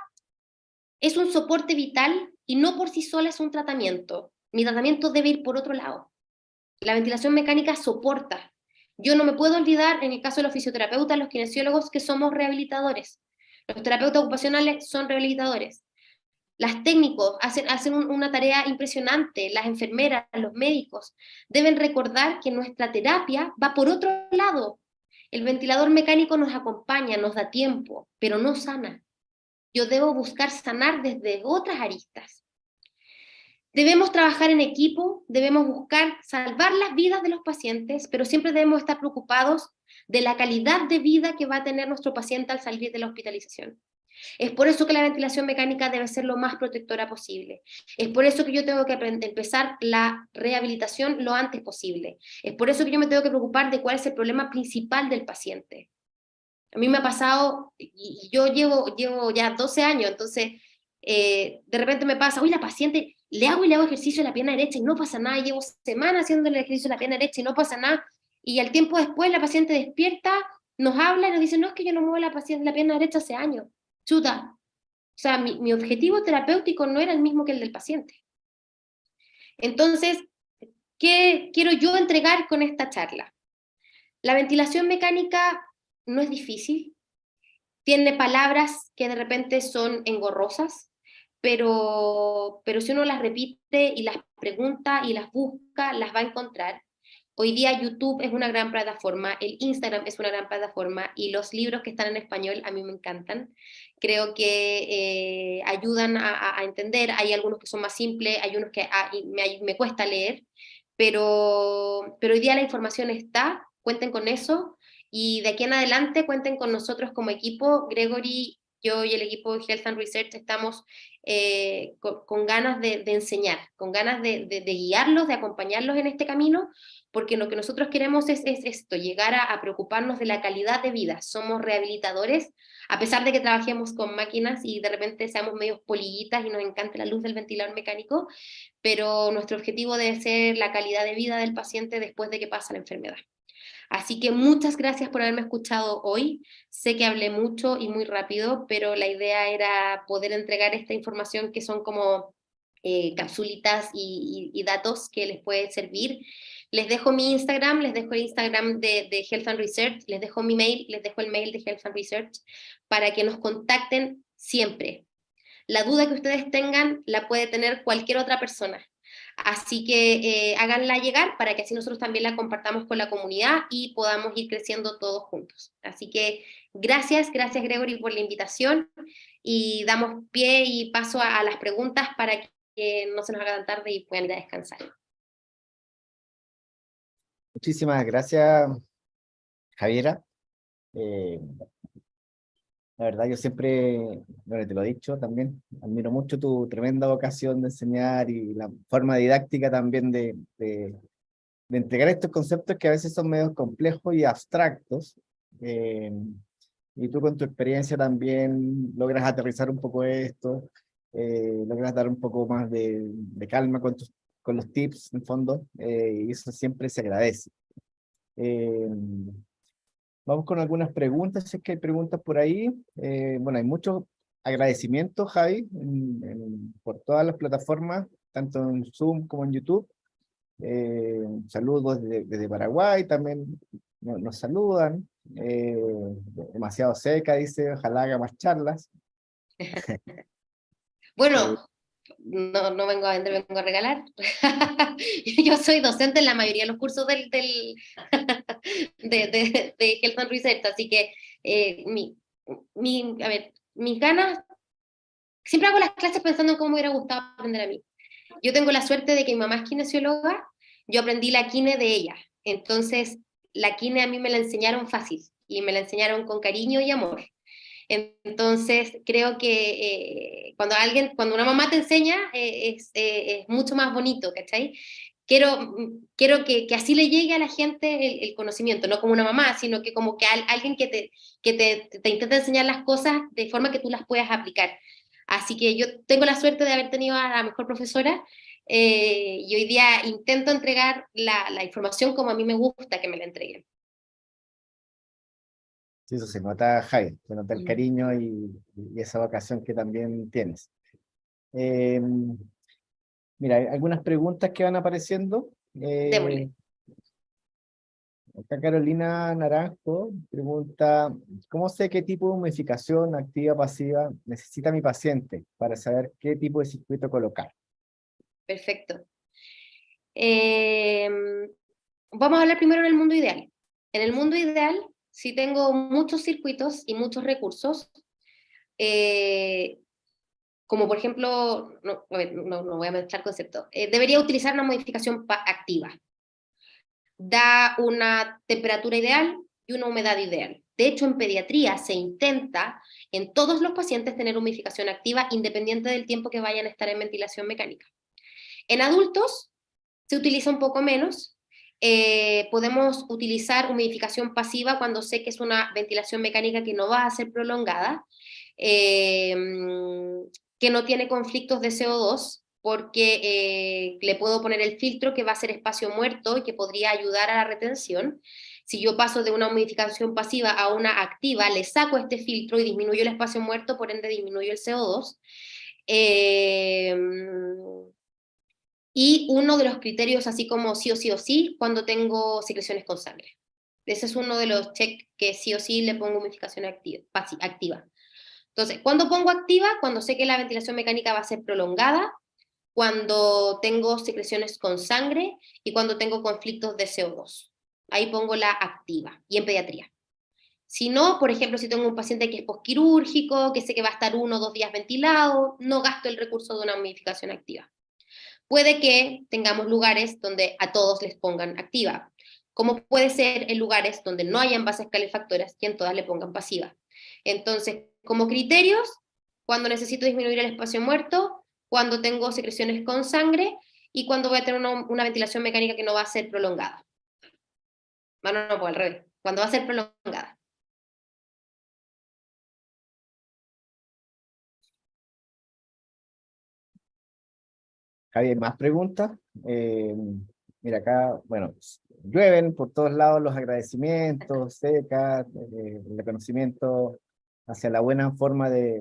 es un soporte vital y no por sí sola es un tratamiento. Mi tratamiento debe ir por otro lado. La ventilación mecánica soporta. Yo no me puedo olvidar, en el caso de los fisioterapeutas, los kinesiólogos, que somos rehabilitadores. Los terapeutas ocupacionales son rehabilitadores. Las técnicos hacen una tarea impresionante, las enfermeras, los médicos. Deben recordar que nuestra terapia va por otro lado. El ventilador mecánico nos acompaña, nos da tiempo, pero no sana. Yo debo buscar sanar desde otras aristas. Debemos trabajar en equipo, debemos buscar salvar las vidas de los pacientes, pero siempre debemos estar preocupados de la calidad de vida que va a tener nuestro paciente al salir de la hospitalización. Es por eso que la ventilación mecánica debe ser lo más protectora posible. Es por eso que yo tengo que empezar la rehabilitación lo antes posible. Es por eso que yo me tengo que preocupar de cuál es el problema principal del paciente. A mí me ha pasado, y yo llevo ya 12 años, entonces de repente me pasa, uy, la paciente, le hago ejercicio de la pierna derecha y no pasa nada, llevo semanas haciendo el ejercicio de la pierna derecha y no pasa nada, y al tiempo después la paciente despierta, nos habla y nos dice, no, es que yo no muevo la pierna derecha hace años. Chuta. O sea, mi objetivo terapéutico no era el mismo que el del paciente. Entonces, ¿qué quiero yo entregar con esta charla? La ventilación mecánica no es difícil, tiene palabras que de repente son engorrosas, pero si uno las repite y las pregunta y las busca, las va a encontrar. Hoy día YouTube es una gran plataforma, el Instagram es una gran plataforma y los libros que están en español a mí me encantan. Creo que ayudan a entender, hay algunos que son más simples, hay unos que me cuesta leer, pero hoy día la información está, cuenten con eso y de aquí en adelante cuenten con nosotros como equipo. Gregory, yo y el equipo de Health and Research estamos con ganas de enseñar, con ganas de guiarlos, de acompañarlos en este camino, porque lo que nosotros queremos es esto, llegar a preocuparnos de la calidad de vida. Somos rehabilitadores, a pesar de que trabajemos con máquinas y de repente seamos medios polillitas y nos encante la luz del ventilador mecánico, pero nuestro objetivo debe ser la calidad de vida del paciente después de que pasa la enfermedad. Así que muchas gracias por haberme escuchado hoy. Sé que hablé mucho y muy rápido, pero la idea era poder entregar esta información que son como capsulitas y datos que les puede servir. Les dejo mi Instagram, les dejo el Instagram de Health and Research, les dejo mi mail, les dejo el mail de Health and Research para que nos contacten siempre. La duda que ustedes tengan la puede tener cualquier otra persona. Así que háganla llegar para que así nosotros también la compartamos con la comunidad y podamos ir creciendo todos juntos. Así que gracias Gregory por la invitación y damos pie y paso a las preguntas para que no se nos haga tan tarde y puedan ir a descansar. Muchísimas gracias, Javiera. Eh, la verdad, yo siempre, bueno, te lo he dicho también, admiro mucho tu tremenda vocación de enseñar y la forma didáctica también de entregar estos conceptos que a veces son medio complejos y abstractos. eh, y tú con tu experiencia también logras aterrizar un poco esto, logras dar un poco más de calma con con los tips, en fondo, y eso siempre se agradece. Eh, Vamos con algunas preguntas, si es que hay preguntas por ahí. Bueno, hay muchos agradecimientos, Javi, por todas las plataformas, tanto en Zoom como en YouTube. Saludos desde Paraguay, también nos saludan. Eh, Demasiado seca, dice, ojalá haga más charlas. Eh, Bueno, no vengo a vender, vengo a regalar. Yo soy docente en la mayoría de los cursos de Health and Research, así que a ver, mis ganas, siempre hago las clases pensando en cómo me hubiera gustado aprender a mí. Yo tengo la suerte de que mi mamá es kinesióloga, yo aprendí la kine de ella, entonces la kine a mí me la enseñaron fácil y me la enseñaron con cariño y amor. Entonces, creo que cuando una mamá te enseña, es mucho más bonito, ¿cachai? Quiero que así le llegue a la gente el conocimiento, no como una mamá, sino que como que alguien que te intenta enseñar las cosas de forma que tú las puedas aplicar. Así que yo tengo la suerte de haber tenido a la mejor profesora, y hoy día intento entregar la información como a mí me gusta que me la entreguen. Sí, eso se nota, Javi, se nota el cariño y esa vocación que también tienes. Eh, Mira, hay algunas preguntas que van apareciendo. Démosle. Acá Carolina Naranjo pregunta, ¿cómo sé qué tipo de humidificación activa o pasiva necesita mi paciente para saber qué tipo de circuito colocar? Perfecto. Vamos a hablar primero en el mundo ideal. En el mundo ideal, si tengo muchos circuitos y muchos recursos, eh, como por ejemplo, no, a ver, no voy a mezclar conceptos, debería utilizar una modificación activa. Da una temperatura ideal y una humedad ideal. De hecho, en pediatría se intenta en todos los pacientes tener humidificación activa independiente del tiempo que vayan a estar en ventilación mecánica. En adultos se utiliza un poco menos. Podemos utilizar humidificación pasiva cuando sé que es una ventilación mecánica que no va a ser prolongada, eh, que no tiene conflictos de CO2, porque le puedo poner el filtro que va a ser espacio muerto y que podría ayudar a la retención. Si yo paso de una humidificación pasiva a una activa, le saco este filtro y disminuyo el espacio muerto, por ende disminuyo el CO2. Eh, y uno de los criterios, así como sí o sí o sí, cuando tengo secreciones con sangre. Ese es uno de los checks que sí o sí le pongo humidificación activa. Entonces, ¿cuándo pongo activa? Cuando sé que la ventilación mecánica va a ser prolongada, cuando tengo secreciones con sangre y cuando tengo conflictos de CO2. Ahí pongo la activa, y en pediatría. Si no, por ejemplo, si tengo un paciente que es posquirúrgico, que sé que va a estar 1 o 2 días ventilado, no gasto el recurso de una humidificación activa. Puede que tengamos lugares donde a todos les pongan activa, como puede ser en lugares donde no hayan bases calefactoras y en todas le pongan pasiva. Entonces, como criterios, cuando necesito disminuir el espacio muerto, cuando tengo secreciones con sangre y cuando voy a tener una ventilación mecánica que no va a ser prolongada. Bueno, no, pues al revés, cuando va a ser prolongada. Javi, ¿hay más preguntas? Eh, Mira acá, bueno, llueven por todos lados los agradecimientos, secas, el reconocimiento hacia la buena forma de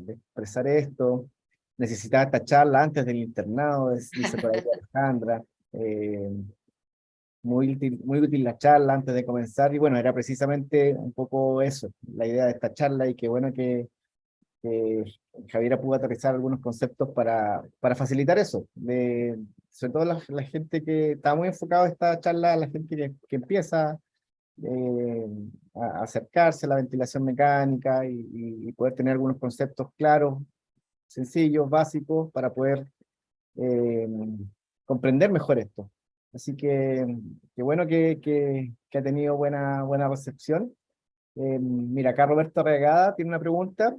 expresar esto. Necesitaba esta charla antes del internado, dice por ahí Alejandra. Eh, muy útil la charla antes de comenzar, y bueno, era precisamente un poco eso, la idea de esta charla, y qué bueno que Javiera pudo aterrizar algunos conceptos para facilitar eso, sobre todo la gente que está muy enfocado a esta charla, la gente que empieza eh, a acercarse a la ventilación mecánica y poder tener algunos conceptos claros, sencillos, básicos, para poder eh, comprender mejor esto. Así que qué bueno que ha tenido buena recepción. Mira, acá Roberto Regada tiene una pregunta.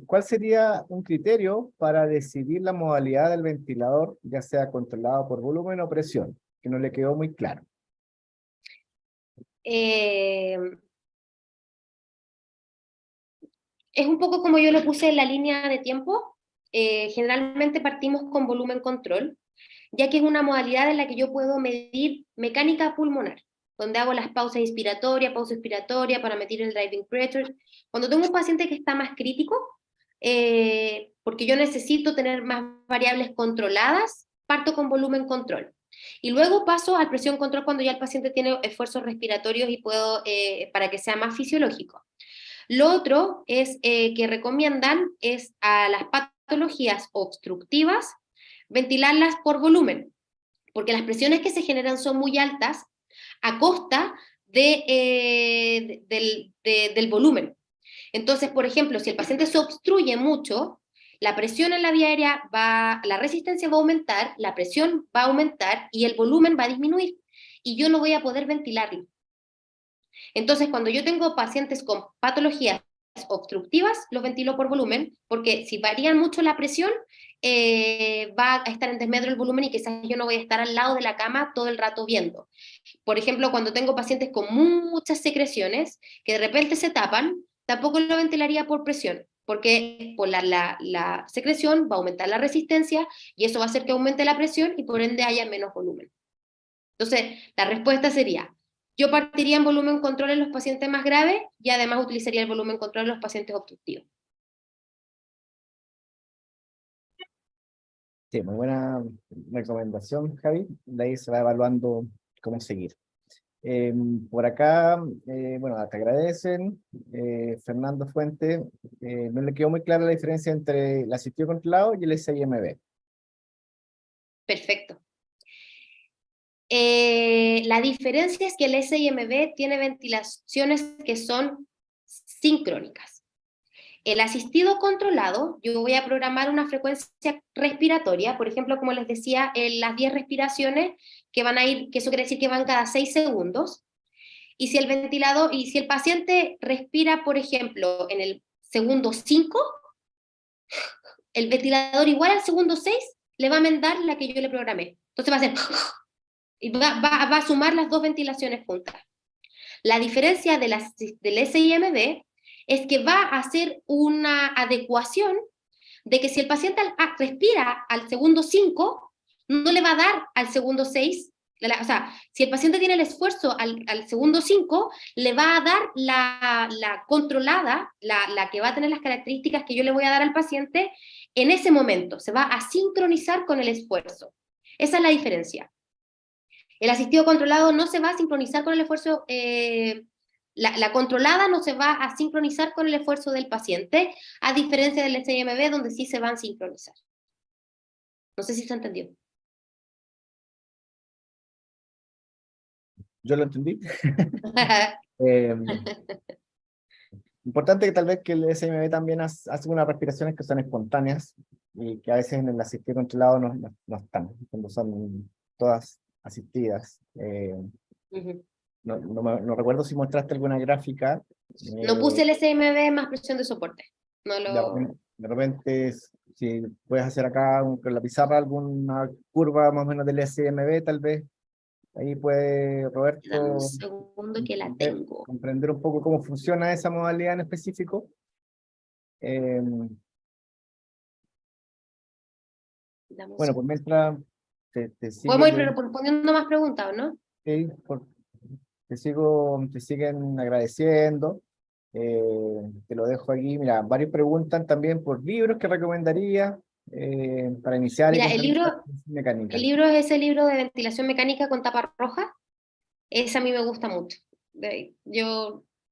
¿Cuál sería un criterio para decidir la modalidad del ventilador, ya sea controlado por volumen o presión? Que no le quedó muy claro. Eh, es un poco como yo lo puse en la línea de tiempo. Generalmente partimos con volumen control. ya que es una modalidad en la que yo puedo medir mecánica pulmonar, donde hago las pausas inspiratorias, pausa expiratoria para medir el driving pressure. Cuando tengo un paciente que está más crítico, porque yo necesito tener más variables controladas, parto con volumen control. Y luego paso al presión control cuando ya el paciente tiene esfuerzos respiratorios y puedo, para que sea más fisiológico. Lo otro es que recomiendan es a las patologías obstructivas ventilarlas por volumen, porque las presiones que se generan son muy altas a costa del volumen. Entonces, por ejemplo, si el paciente se obstruye mucho, la presión en la vía aérea la resistencia va a aumentar, la presión va a aumentar y el volumen va a disminuir y yo no voy a poder ventilarlo. Entonces, cuando yo tengo pacientes con patologías obstructivas, los ventilo por volumen, porque si varían mucho la presión, va a estar en desmedro el volumen y quizás yo no voy a estar al lado de la cama todo el rato viendo. Por ejemplo, cuando tengo pacientes con muchas secreciones que de repente se tapan, tampoco lo ventilaría por presión, porque por la secreción va a aumentar la resistencia y eso va a hacer que aumente la presión y por ende haya menos volumen. Entonces, la respuesta sería, yo partiría en volumen control en los pacientes más graves y además utilizaría el volumen control en los pacientes obstructivos. Sí, muy buena recomendación, Javi. De ahí se va evaluando cómo seguir. Por acá, bueno, te agradecen. Fernando Fuente, no le quedó muy clara la diferencia entre el asistido controlado y el SIMB. Perfecto. La diferencia es que el SIMB tiene ventilaciones que son sincrónicas. El asistido controlado, yo voy a programar una frecuencia respiratoria, por ejemplo, como les decía, en las 10 respiraciones que van a ir, que eso quiere decir que van cada 6 segundos, y si el ventilador, y si el paciente respira, por ejemplo, en el segundo 5, el ventilador igual al segundo 6 le va a mandar la que yo le programé. Entonces va a hacer, y va a sumar las dos ventilaciones juntas. La diferencia del SIMB es que va a hacer una adecuación de que si el paciente respira al segundo 5, no le va a dar al segundo 6. O sea, si el paciente tiene el esfuerzo al segundo 5, le va a dar la controlada, la que va a tener las características que yo le voy a dar al paciente en ese momento. Se va a sincronizar con el esfuerzo. Esa es la diferencia. El asistido controlado no se va a sincronizar con el esfuerzo, la controlada no se va a sincronizar con el esfuerzo del paciente, a diferencia del SIMB, donde sí se van a sincronizar. No sé si se entendió. Yo lo entendí. Eh, Importante que tal vez que el SMB también hace unas respiraciones que son espontáneas y que a veces en el asistido controlado no están, cuando son todas asistidas. No recuerdo si mostraste alguna gráfica. No puse el SIMB más presión de soporte. No lo... De repente, si puedes hacer acá con la pizarra alguna curva más o menos del SMB, tal vez ahí puede Dame un Roberto segundo que la tengo. comprender un poco cómo funciona esa modalidad en específico. Bueno, pues mientras te Podemos ir siguen, respondiendo más preguntas, ¿no? sí, te siguen agradeciendo. Te lo dejo aquí. Mira, varios preguntan también por libros que recomendaría para iniciar y Mira, complementar mecánica. el libro es ese libro de ventilación mecánica con tapa roja. Ese a mí me gusta mucho.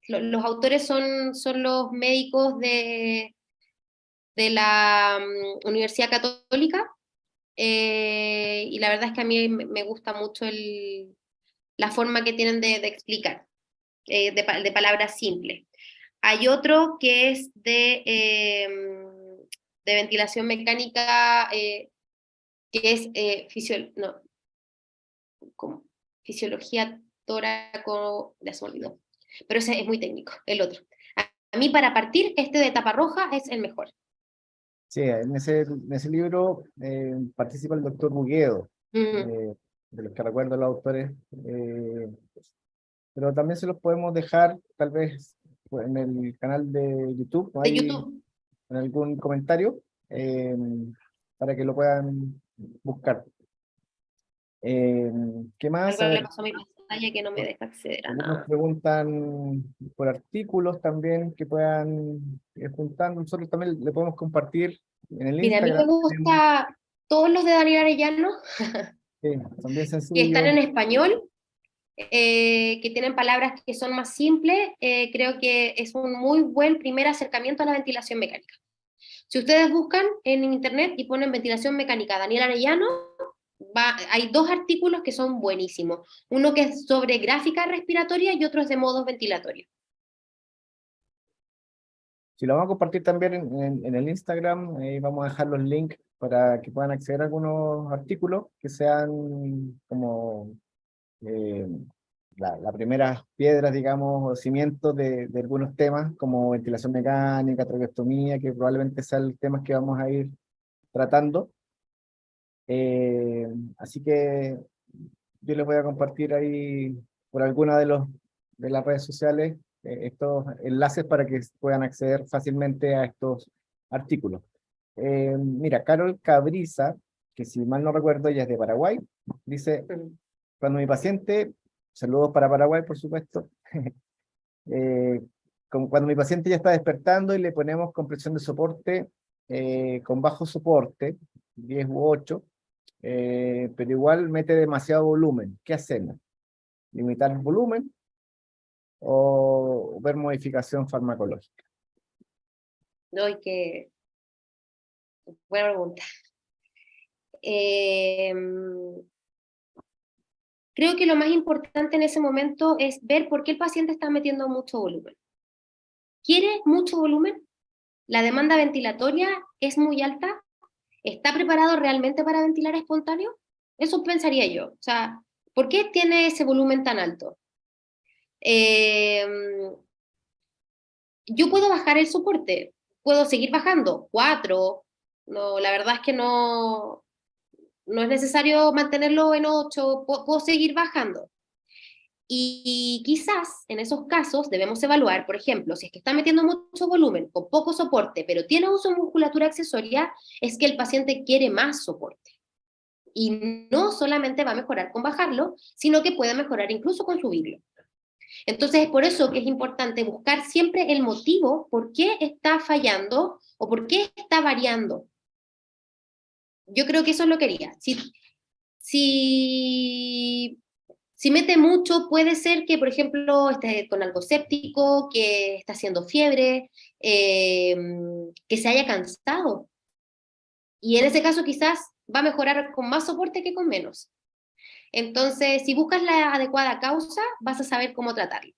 Los autores son los médicos de la Universidad Católica, y la verdad es que a mí me gusta mucho la forma que tienen de explicar, de palabras simples. Hay otro que es de ventilación mecánica, que es no, como fisiología tóraco, ya se me olvidó, pero ese es muy técnico, el otro. A mí para partir, este de tapa roja es el mejor. Sí, en ese libro participa el doctor Buguedo, Mm. eh, de los que recuerdo los autores, pero también se los podemos dejar tal vez pues, en el canal de YouTube, De ahí YouTube. en algún comentario, para que lo puedan buscar. Eh, ¿Qué más? Algo A le ver, pasó a mi pantalla que no me deja acceder a algunos nada. preguntan por artículos también que puedan juntar. Nosotros también le podemos compartir en el Mira, a mí me Instagram. gusta todos los de Daniel Arellano, Sí, son bien que están sencillos. en español, que tienen palabras que son más simples. Creo que es un muy buen primer acercamiento a la ventilación mecánica. Si ustedes buscan en internet y ponen ventilación mecánica Daniel Arellano, hay dos artículos que son buenísimos. Uno que es sobre gráfica respiratoria y otro es de modos ventilatorios. Si lo vamos a compartir también en el Instagram, vamos a dejar los links para que puedan acceder a algunos artículos que sean como eh, las primeras piedras, digamos, o cimientos de algunos temas, como ventilación mecánica, traqueostomía, que probablemente sean los temas que vamos a ir tratando. Eh, Así que yo les voy a compartir ahí por alguna de las redes sociales estos enlaces para que puedan acceder fácilmente a estos artículos. Mira, Carol Cabriza, que si mal no recuerdo, ella es de Paraguay, dice, cuando mi paciente, saludos para Paraguay, por supuesto, eh, cuando mi paciente ya está despertando y le ponemos compresión de soporte con bajo soporte, 10 u 8, pero igual mete demasiado volumen, ¿qué hacemos? ¿Limitar el volumen o ver modificación farmacológica? Doy que, buena pregunta. Eh, Creo que lo más importante en ese momento es ver por qué el paciente está metiendo mucho volumen. ¿Quiere mucho volumen? ¿La demanda ventilatoria es muy alta? ¿Está preparado realmente para ventilar espontáneo? Eso pensaría yo. O sea, ¿por qué tiene ese volumen tan alto? Eh, yo puedo bajar el soporte, puedo seguir bajando, 4, no, la verdad es que no, no es necesario mantenerlo en 8, puedo seguir bajando. Y quizás en esos casos debemos evaluar, por ejemplo, si es que está metiendo mucho volumen con poco soporte, pero tiene uso de musculatura accesoria, es que el paciente quiere más soporte. Y no solamente va a mejorar con bajarlo, sino que puede mejorar incluso con subirlo. Entonces es por eso que es importante buscar siempre el motivo por qué está fallando o por qué está variando. Yo creo que eso es lo que haría. Si si mete mucho, puede ser que, por ejemplo, esté con algo séptico, que está haciendo fiebre, eh, que se haya cansado. Y en ese caso quizás va a mejorar con más soporte que con menos. Entonces, si buscas la adecuada causa, vas a saber cómo tratarlo.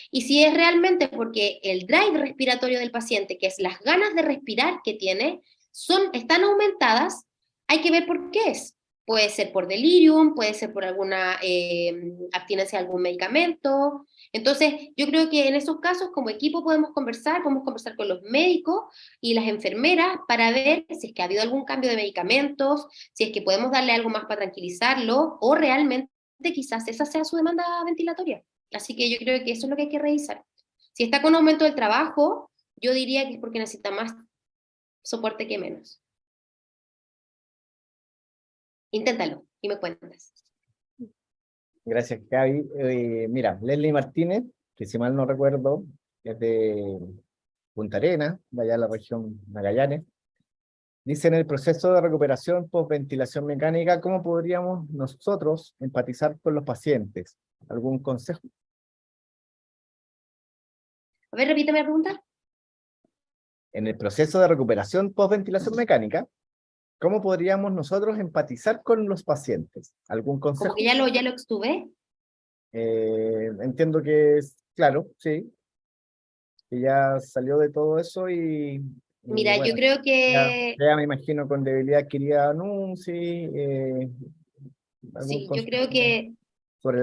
Y si es realmente porque el drive respiratorio del paciente, que es las ganas de respirar que tiene, están aumentadas, hay que ver por qué es. Puede ser por delirium, puede ser por alguna abstinencia de algún medicamento. Entonces, yo creo que en esos casos, como equipo, podemos conversar con los médicos y las enfermeras para ver si es que ha habido algún cambio de medicamentos, si es que podemos darle algo más para tranquilizarlo, o realmente quizás esa sea su demanda ventilatoria. Así que yo creo que eso es lo que hay que revisar. Si está con aumento del trabajo, yo diría que es porque necesita más soporte que menos. Inténtalo y me cuentas. Gracias, Gaby. Mira, Leslie Martínez, que si mal no recuerdo, es de Punta Arenas, de allá en la región Magallanes. Dice, en el proceso de recuperación post-ventilación mecánica, ¿cómo podríamos nosotros empatizar con los pacientes? ¿Algún consejo? A ver, repíteme la pregunta. En el proceso de recuperación post-ventilación mecánica, ¿cómo podríamos nosotros empatizar con los pacientes? ¿Algún Como que consejo? ya lo extuve. Entiendo que es claro, sí, que ya salió de todo eso y Mira, yo bueno, creo ya, que ya me imagino con debilidad adquirida, no, sí, algún sí, yo creo consejo que sobre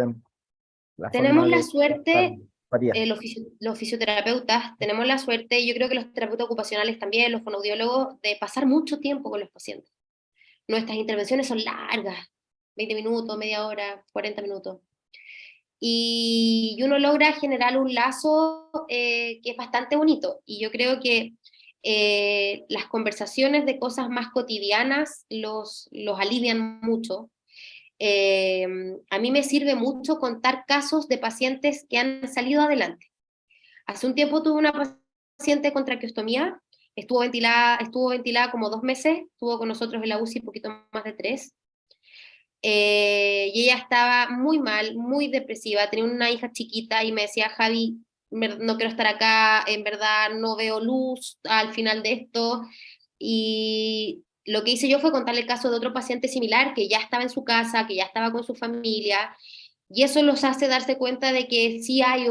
la tenemos forma la de tratar suerte, empatía. los fisioterapeutas, tenemos la suerte, y yo creo que los terapeutas ocupacionales también, los fonoaudiólogos, de pasar mucho tiempo con los pacientes. Nuestras intervenciones son largas, 20 minutos, media hora, 40 minutos. Y uno logra generar un lazo que es bastante bonito. Y yo creo que las conversaciones de cosas más cotidianas los alivian mucho. a mí me sirve mucho contar casos de pacientes que han salido adelante. Hace un tiempo tuve una paciente con traqueostomía, estuvo ventilada como 2 meses, estuvo con nosotros en la UCI un poquito más de 3, y ella estaba muy mal, muy depresiva, tenía una hija chiquita y me decía, Javi, no quiero estar acá, en verdad no veo luz al final de esto, y lo que hice yo fue contarle el caso de otro paciente similar que ya estaba en su casa, que ya estaba con su familia, y eso los hace darse cuenta de que sí hay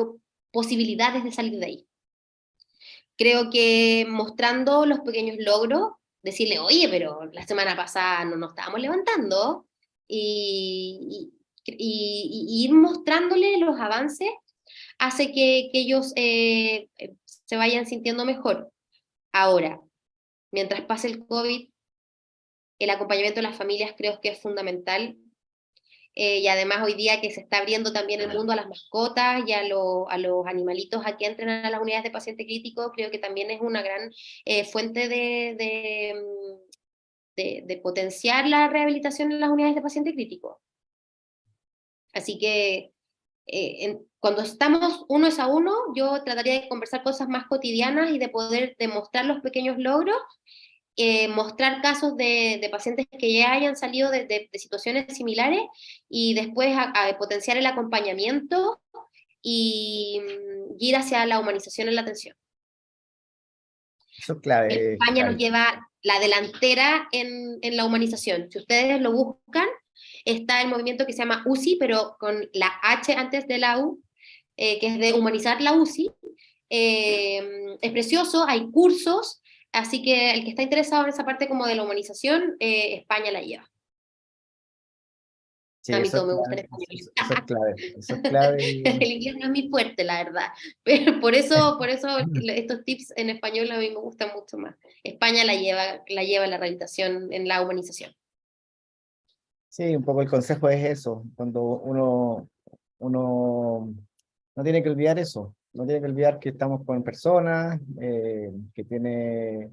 posibilidades de salir de ahí. Creo que mostrando los pequeños logros, decirle, oye, pero la semana pasada no nos estábamos levantando, y ir mostrándole los avances hace que ellos se vayan sintiendo mejor. Ahora, mientras pase el COVID, el acompañamiento de las familias creo que es fundamental. Y además hoy día que se está abriendo también el mundo a las mascotas y a los animalitos a que entren a las unidades de paciente crítico, creo que también es una gran fuente de potenciar la rehabilitación en las unidades de paciente crítico. Así que cuando estamos uno es a uno, yo trataría de conversar cosas más cotidianas y de poder demostrar los pequeños logros, mostrar casos de pacientes que ya hayan salido de situaciones similares y después a potenciar el acompañamiento y ir hacia la humanización en la atención. Eso es clave, España nos Javi. lleva la delantera en la humanización. Si ustedes lo buscan, está el movimiento que se llama UCI, pero con la H antes de la U, que es de humanizar la UCI. Es precioso, hay cursos, así que el que está interesado en esa parte como de la humanización, España la lleva. Sí, A mí eso es todo me gusta en clave, español. eso es clave, eso es clave. El inglés no es mi fuerte, la verdad. Pero por eso estos tips en español a mí me gustan mucho más. España la lleva la rehabilitación en la humanización. Sí, un poco el consejo es eso, cuando uno no tiene que olvidar eso, no tiene que olvidar que estamos con personas, que tiene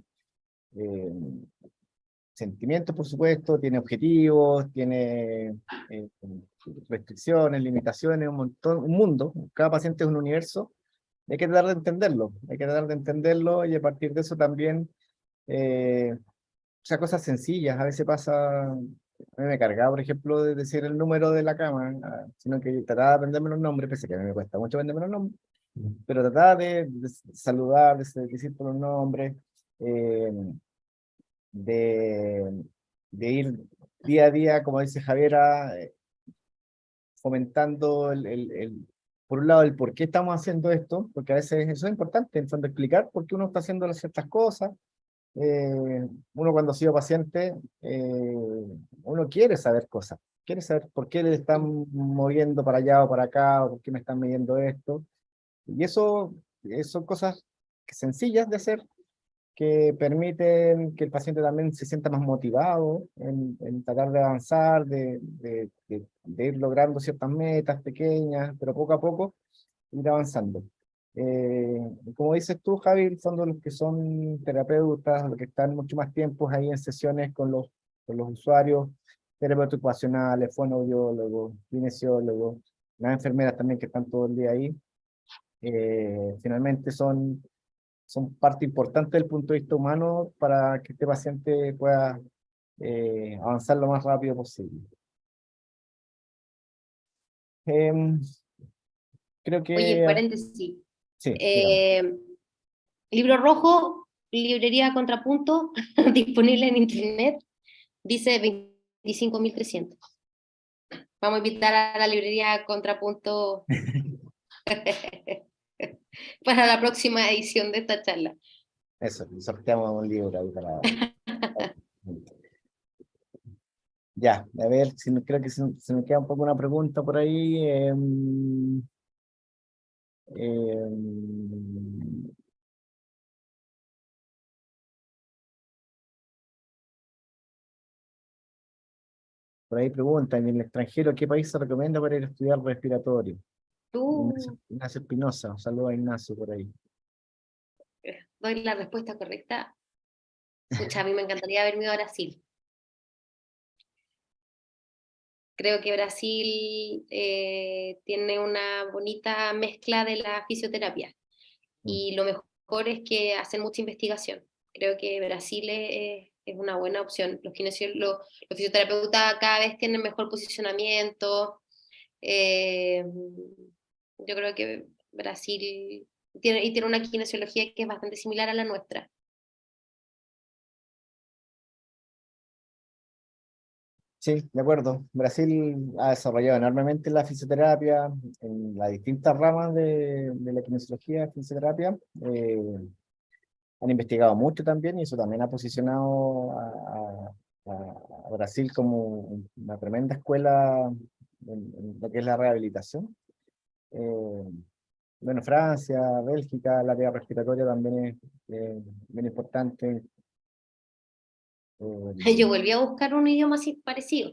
eh, sentimientos, por supuesto, tiene objetivos, tiene eh, restricciones, limitaciones, un montón, un mundo. Cada paciente es un universo. Hay que tratar de entenderlo, hay que tratar de entenderlo y a partir de eso también, o sea, cosas sencillas. A veces pasa, a mí me cargaba, por ejemplo, de decir el número de la cama, sino que trataba de aprenderme los nombres, pese a que a mí me cuesta mucho aprenderme los nombres, pero trataba de saludar, de decir por los nombres. eh, de, de ir día a día, como dice Javiera, fomentando por un lado, el por qué estamos haciendo esto, porque a veces eso es importante, en el fondo explicar por qué uno está haciendo ciertas cosas. Uno cuando ha sido paciente, uno quiere saber cosas, quiere saber por qué le están moviendo para allá o para acá, o por qué me están midiendo esto. Y eso son cosas sencillas de hacer, que permiten que el paciente también se sienta más motivado en tratar de avanzar, de ir logrando ciertas metas pequeñas, pero poco a poco ir avanzando. Como dices tú, Javi, en el fondo los que son terapeutas, los que están mucho más tiempo ahí en sesiones con los usuarios, terapeutas ocupacionales, fonoaudiólogos, kinesiólogos, las enfermeras también que están todo el día ahí, finalmente son parte importante del punto de vista humano para que este paciente pueda avanzar lo más rápido posible. Em, Creo Oye, que paréntesis. sí, digamos. Eh, Libro rojo, librería Contrapunto, disponible en internet, dice 25.300. Vamos a invitar a la librería Contrapunto para la próxima edición de esta charla. Eso, sorteamos un libro ahí para. Ya, a ver, creo que se me queda un poco una pregunta por ahí. Em, por ahí preguntan, en el extranjero, ¿qué país se recomienda para ir a estudiar respiratorio? Ignacio, Tú, Ignacio Espinosa, un saludo a Ignacio por ahí. doy la respuesta correcta. Pucha, a mí me encantaría haberme ido a Brasil. Creo que Brasil tiene una bonita mezcla de la fisioterapia Mm. y lo mejor es que hacen mucha investigación. Creo que Brasil es una buena opción. Los fisioterapeutas cada vez tienen mejor posicionamiento. eh, yo creo que Brasil tiene una kinesiología que es bastante similar a la nuestra. Sí, de acuerdo. Brasil ha desarrollado enormemente la fisioterapia en las distintas ramas de la kinesiología y fisioterapia. Han investigado mucho también y eso también ha posicionado a Brasil como una tremenda escuela en lo que es la rehabilitación. Eh, bueno, Francia, Bélgica, el área respiratoria también es bien importante. Yo Eh, volví a buscar un idioma así parecido.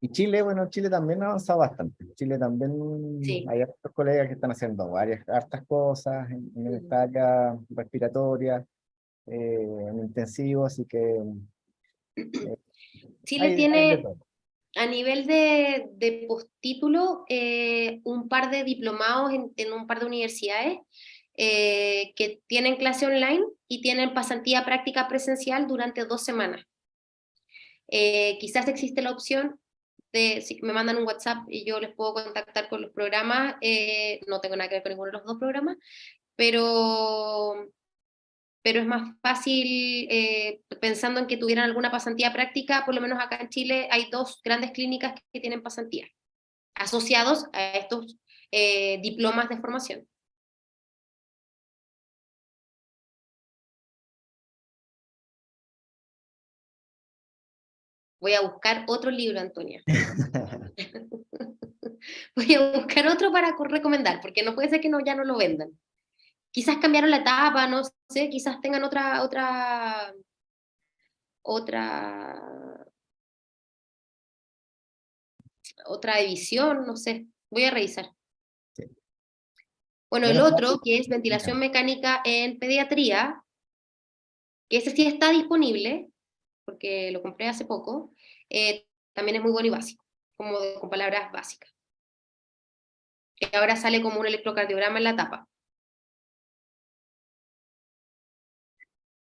y Chile, bueno, Chile también ha avanzado bastante. Chile también Sí. hay otros colegas que están haciendo hartas cosas en Ujú. esta área respiratoria, en intensivo, así que Chile hay de tiene todo. a nivel de postítulo un par de diplomados en un par de universidades que tienen clase online y tienen pasantía práctica presencial durante 2 semanas. Quizás existe la opción de, si me mandan un WhatsApp y yo les puedo contactar con los programas, no tengo nada que ver con ninguno de los dos programas, pero, pero es más fácil, pensando en que tuvieran alguna pasantía práctica, por lo menos acá en Chile hay 2 grandes clínicas que tienen pasantía, asociados a estos diplomas de formación. Voy a buscar otro libro, Antonia. Voy a buscar otro para recomendar, porque no puede ser que no, ya no lo vendan. Quizás cambiaron la etapa, no sé, quizás tengan otra, otra edición, no sé. Voy a revisar. Sí. Bueno, el Bueno, otro, que es ya. ventilación mecánica en pediatría, que ese sí está disponible, porque lo compré hace poco, también es muy bueno y básico, con palabras básicas. Que ahora sale como un electrocardiograma en la tapa.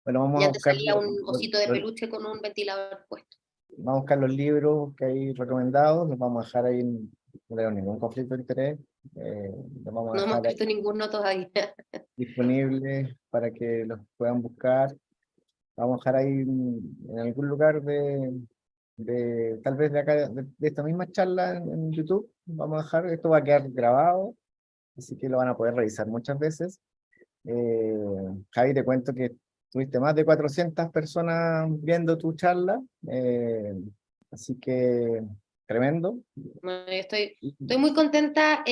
Bueno, Y antes salía un osito de peluche con un ventilador puesto. vamos a buscar los libros que hay recomendados, los vamos a dejar ahí, no tengo ningún conflicto de interés, los vamos a No hemos dejar ahí escrito ninguno todavía. disponibles para que los puedan buscar. Vamos a dejar ahí en algún lugar tal vez de acá, de esta misma charla en YouTube. Vamos a dejar, esto va a quedar grabado, así que lo van a poder revisar muchas veces. Eh, Javi, te cuento que tuviste más de 400 personas viendo tu charla, así que tremendo. Bueno, yo estoy muy contenta,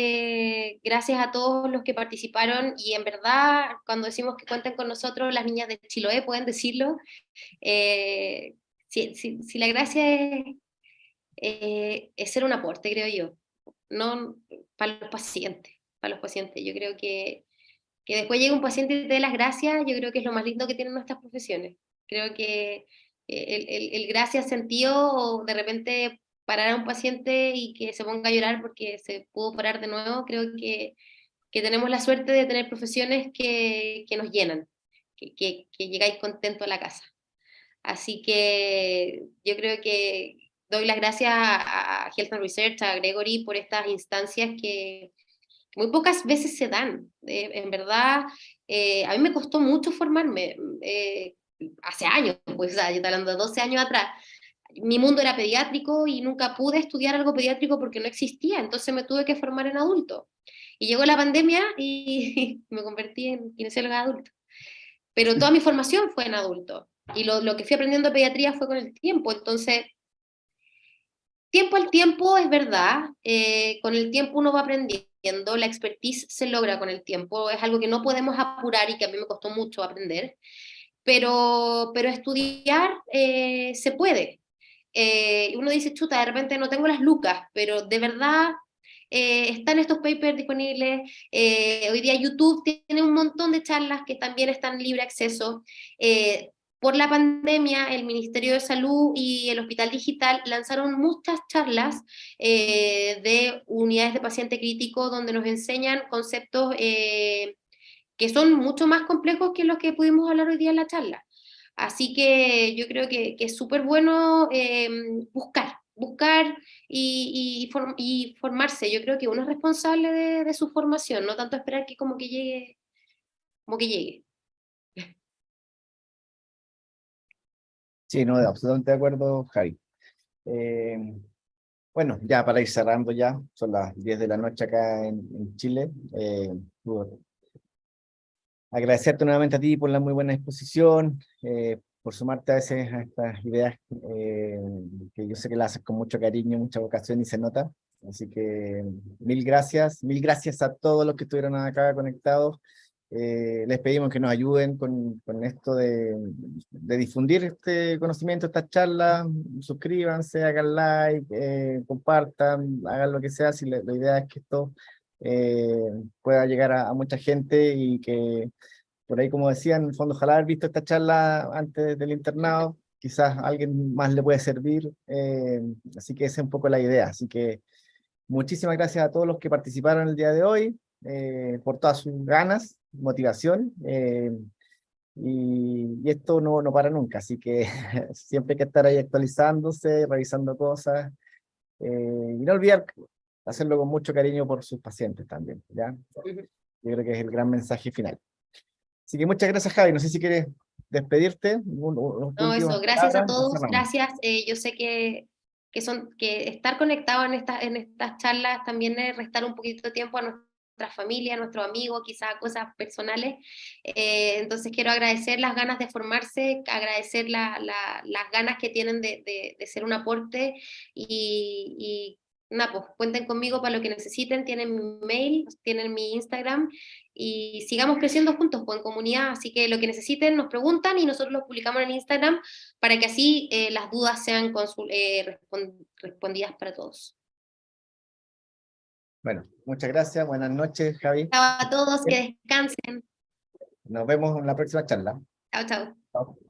gracias a todos los que participaron y en verdad cuando decimos que cuenten con nosotros, las niñas de Chiloé pueden decirlo. eh, si la gracia es ser un aporte, creo yo, no para los pacientes. Yo creo que después llega un paciente y te dé las gracias, yo creo que es lo más lindo que tienen nuestras profesiones. Creo que el gracias sentido o de repente parar a un paciente y que se ponga a llorar porque se pudo parar de nuevo, creo que tenemos la suerte de tener profesiones que nos llenan, que llegáis contento a la casa. Así que yo creo que doy las gracias a Health and Research, a Gregory, por estas instancias que muy pocas veces se dan. En verdad, a mí me costó mucho formarme, hace años, pues, o sea, yo estoy hablando de 12 años atrás. Mi mundo era pediátrico y nunca pude estudiar algo pediátrico porque no existía, entonces me tuve que formar en adulto. Y llegó la pandemia y me convertí en kinesióloga de adulto. Pero toda mi formación fue en adulto. Y lo que fui aprendiendo de pediatría fue con el tiempo. Entonces, tiempo al tiempo es verdad, con el tiempo uno va aprendiendo, la expertise se logra con el tiempo, es algo que no podemos apurar y que a mí me costó mucho aprender, pero estudiar se puede. Uno dice, chuta, de repente no tengo las lucas, pero de verdad están estos papers disponibles. Hoy día YouTube tiene un montón de charlas que también están en libre acceso. por la pandemia, el Ministerio de Salud y el Hospital Digital lanzaron muchas charlas de unidades de paciente crítico donde nos enseñan conceptos que son mucho más complejos que los que pudimos hablar hoy día en la charla. Así que yo creo que es súper bueno buscar y formarse. Yo creo que uno es responsable de su formación, no tanto esperar que como que llegue, como que llegue. Sí, no, absolutamente de acuerdo, Javi. Eh, bueno, ya para ir cerrando ya, son las 10 de la noche acá en Chile. Puedo agradecerte nuevamente a ti por la muy buena disposición, por sumarte a veces a estas ideas que yo sé que las haces con mucho cariño, mucha vocación y se nota. Así que mil gracias a todos los que estuvieron acá conectados. Les pedimos que nos ayuden con esto de difundir este conocimiento, estas charlas. Suscríbanse, hagan like, compartan, hagan lo que sea. Si la idea es que esto pueda llegar a mucha gente y que por ahí, como decía, en el fondo, ojalá haber visto esta charla antes del internado, quizás a alguien más le puede servir, así que esa es un poco la idea. Así que muchísimas gracias a todos los que participaron el día de hoy, por todas sus ganas, motivación, y esto no para nunca, así que siempre hay que estar ahí actualizándose, revisando cosas, y no olvidar hacerlo con mucho cariño por sus pacientes también, ¿ya? Yo creo que es el gran mensaje final. Así que muchas gracias, Javi. No sé si quieres despedirte, unas No, últimas eso, gracias a palabras o todos, cerramos. gracias. Yo sé que estar conectado en estas charlas también es restar un poquito de tiempo a nuestra familia, a nuestros amigos, quizás cosas personales. Entonces quiero agradecer las ganas de formarse, agradecer las ganas que tienen de ser un aporte y nada, pues cuenten conmigo para lo que necesiten, tienen mi mail, tienen mi Instagram y sigamos creciendo juntos pues, en comunidad, así que lo que necesiten nos preguntan y nosotros lo publicamos en Instagram para que así las dudas sean respondidas para todos. Bueno, muchas gracias. Buenas noches, Javi. Chao a todos, que descansen. Nos vemos en la próxima charla. Chao, chao. Chao.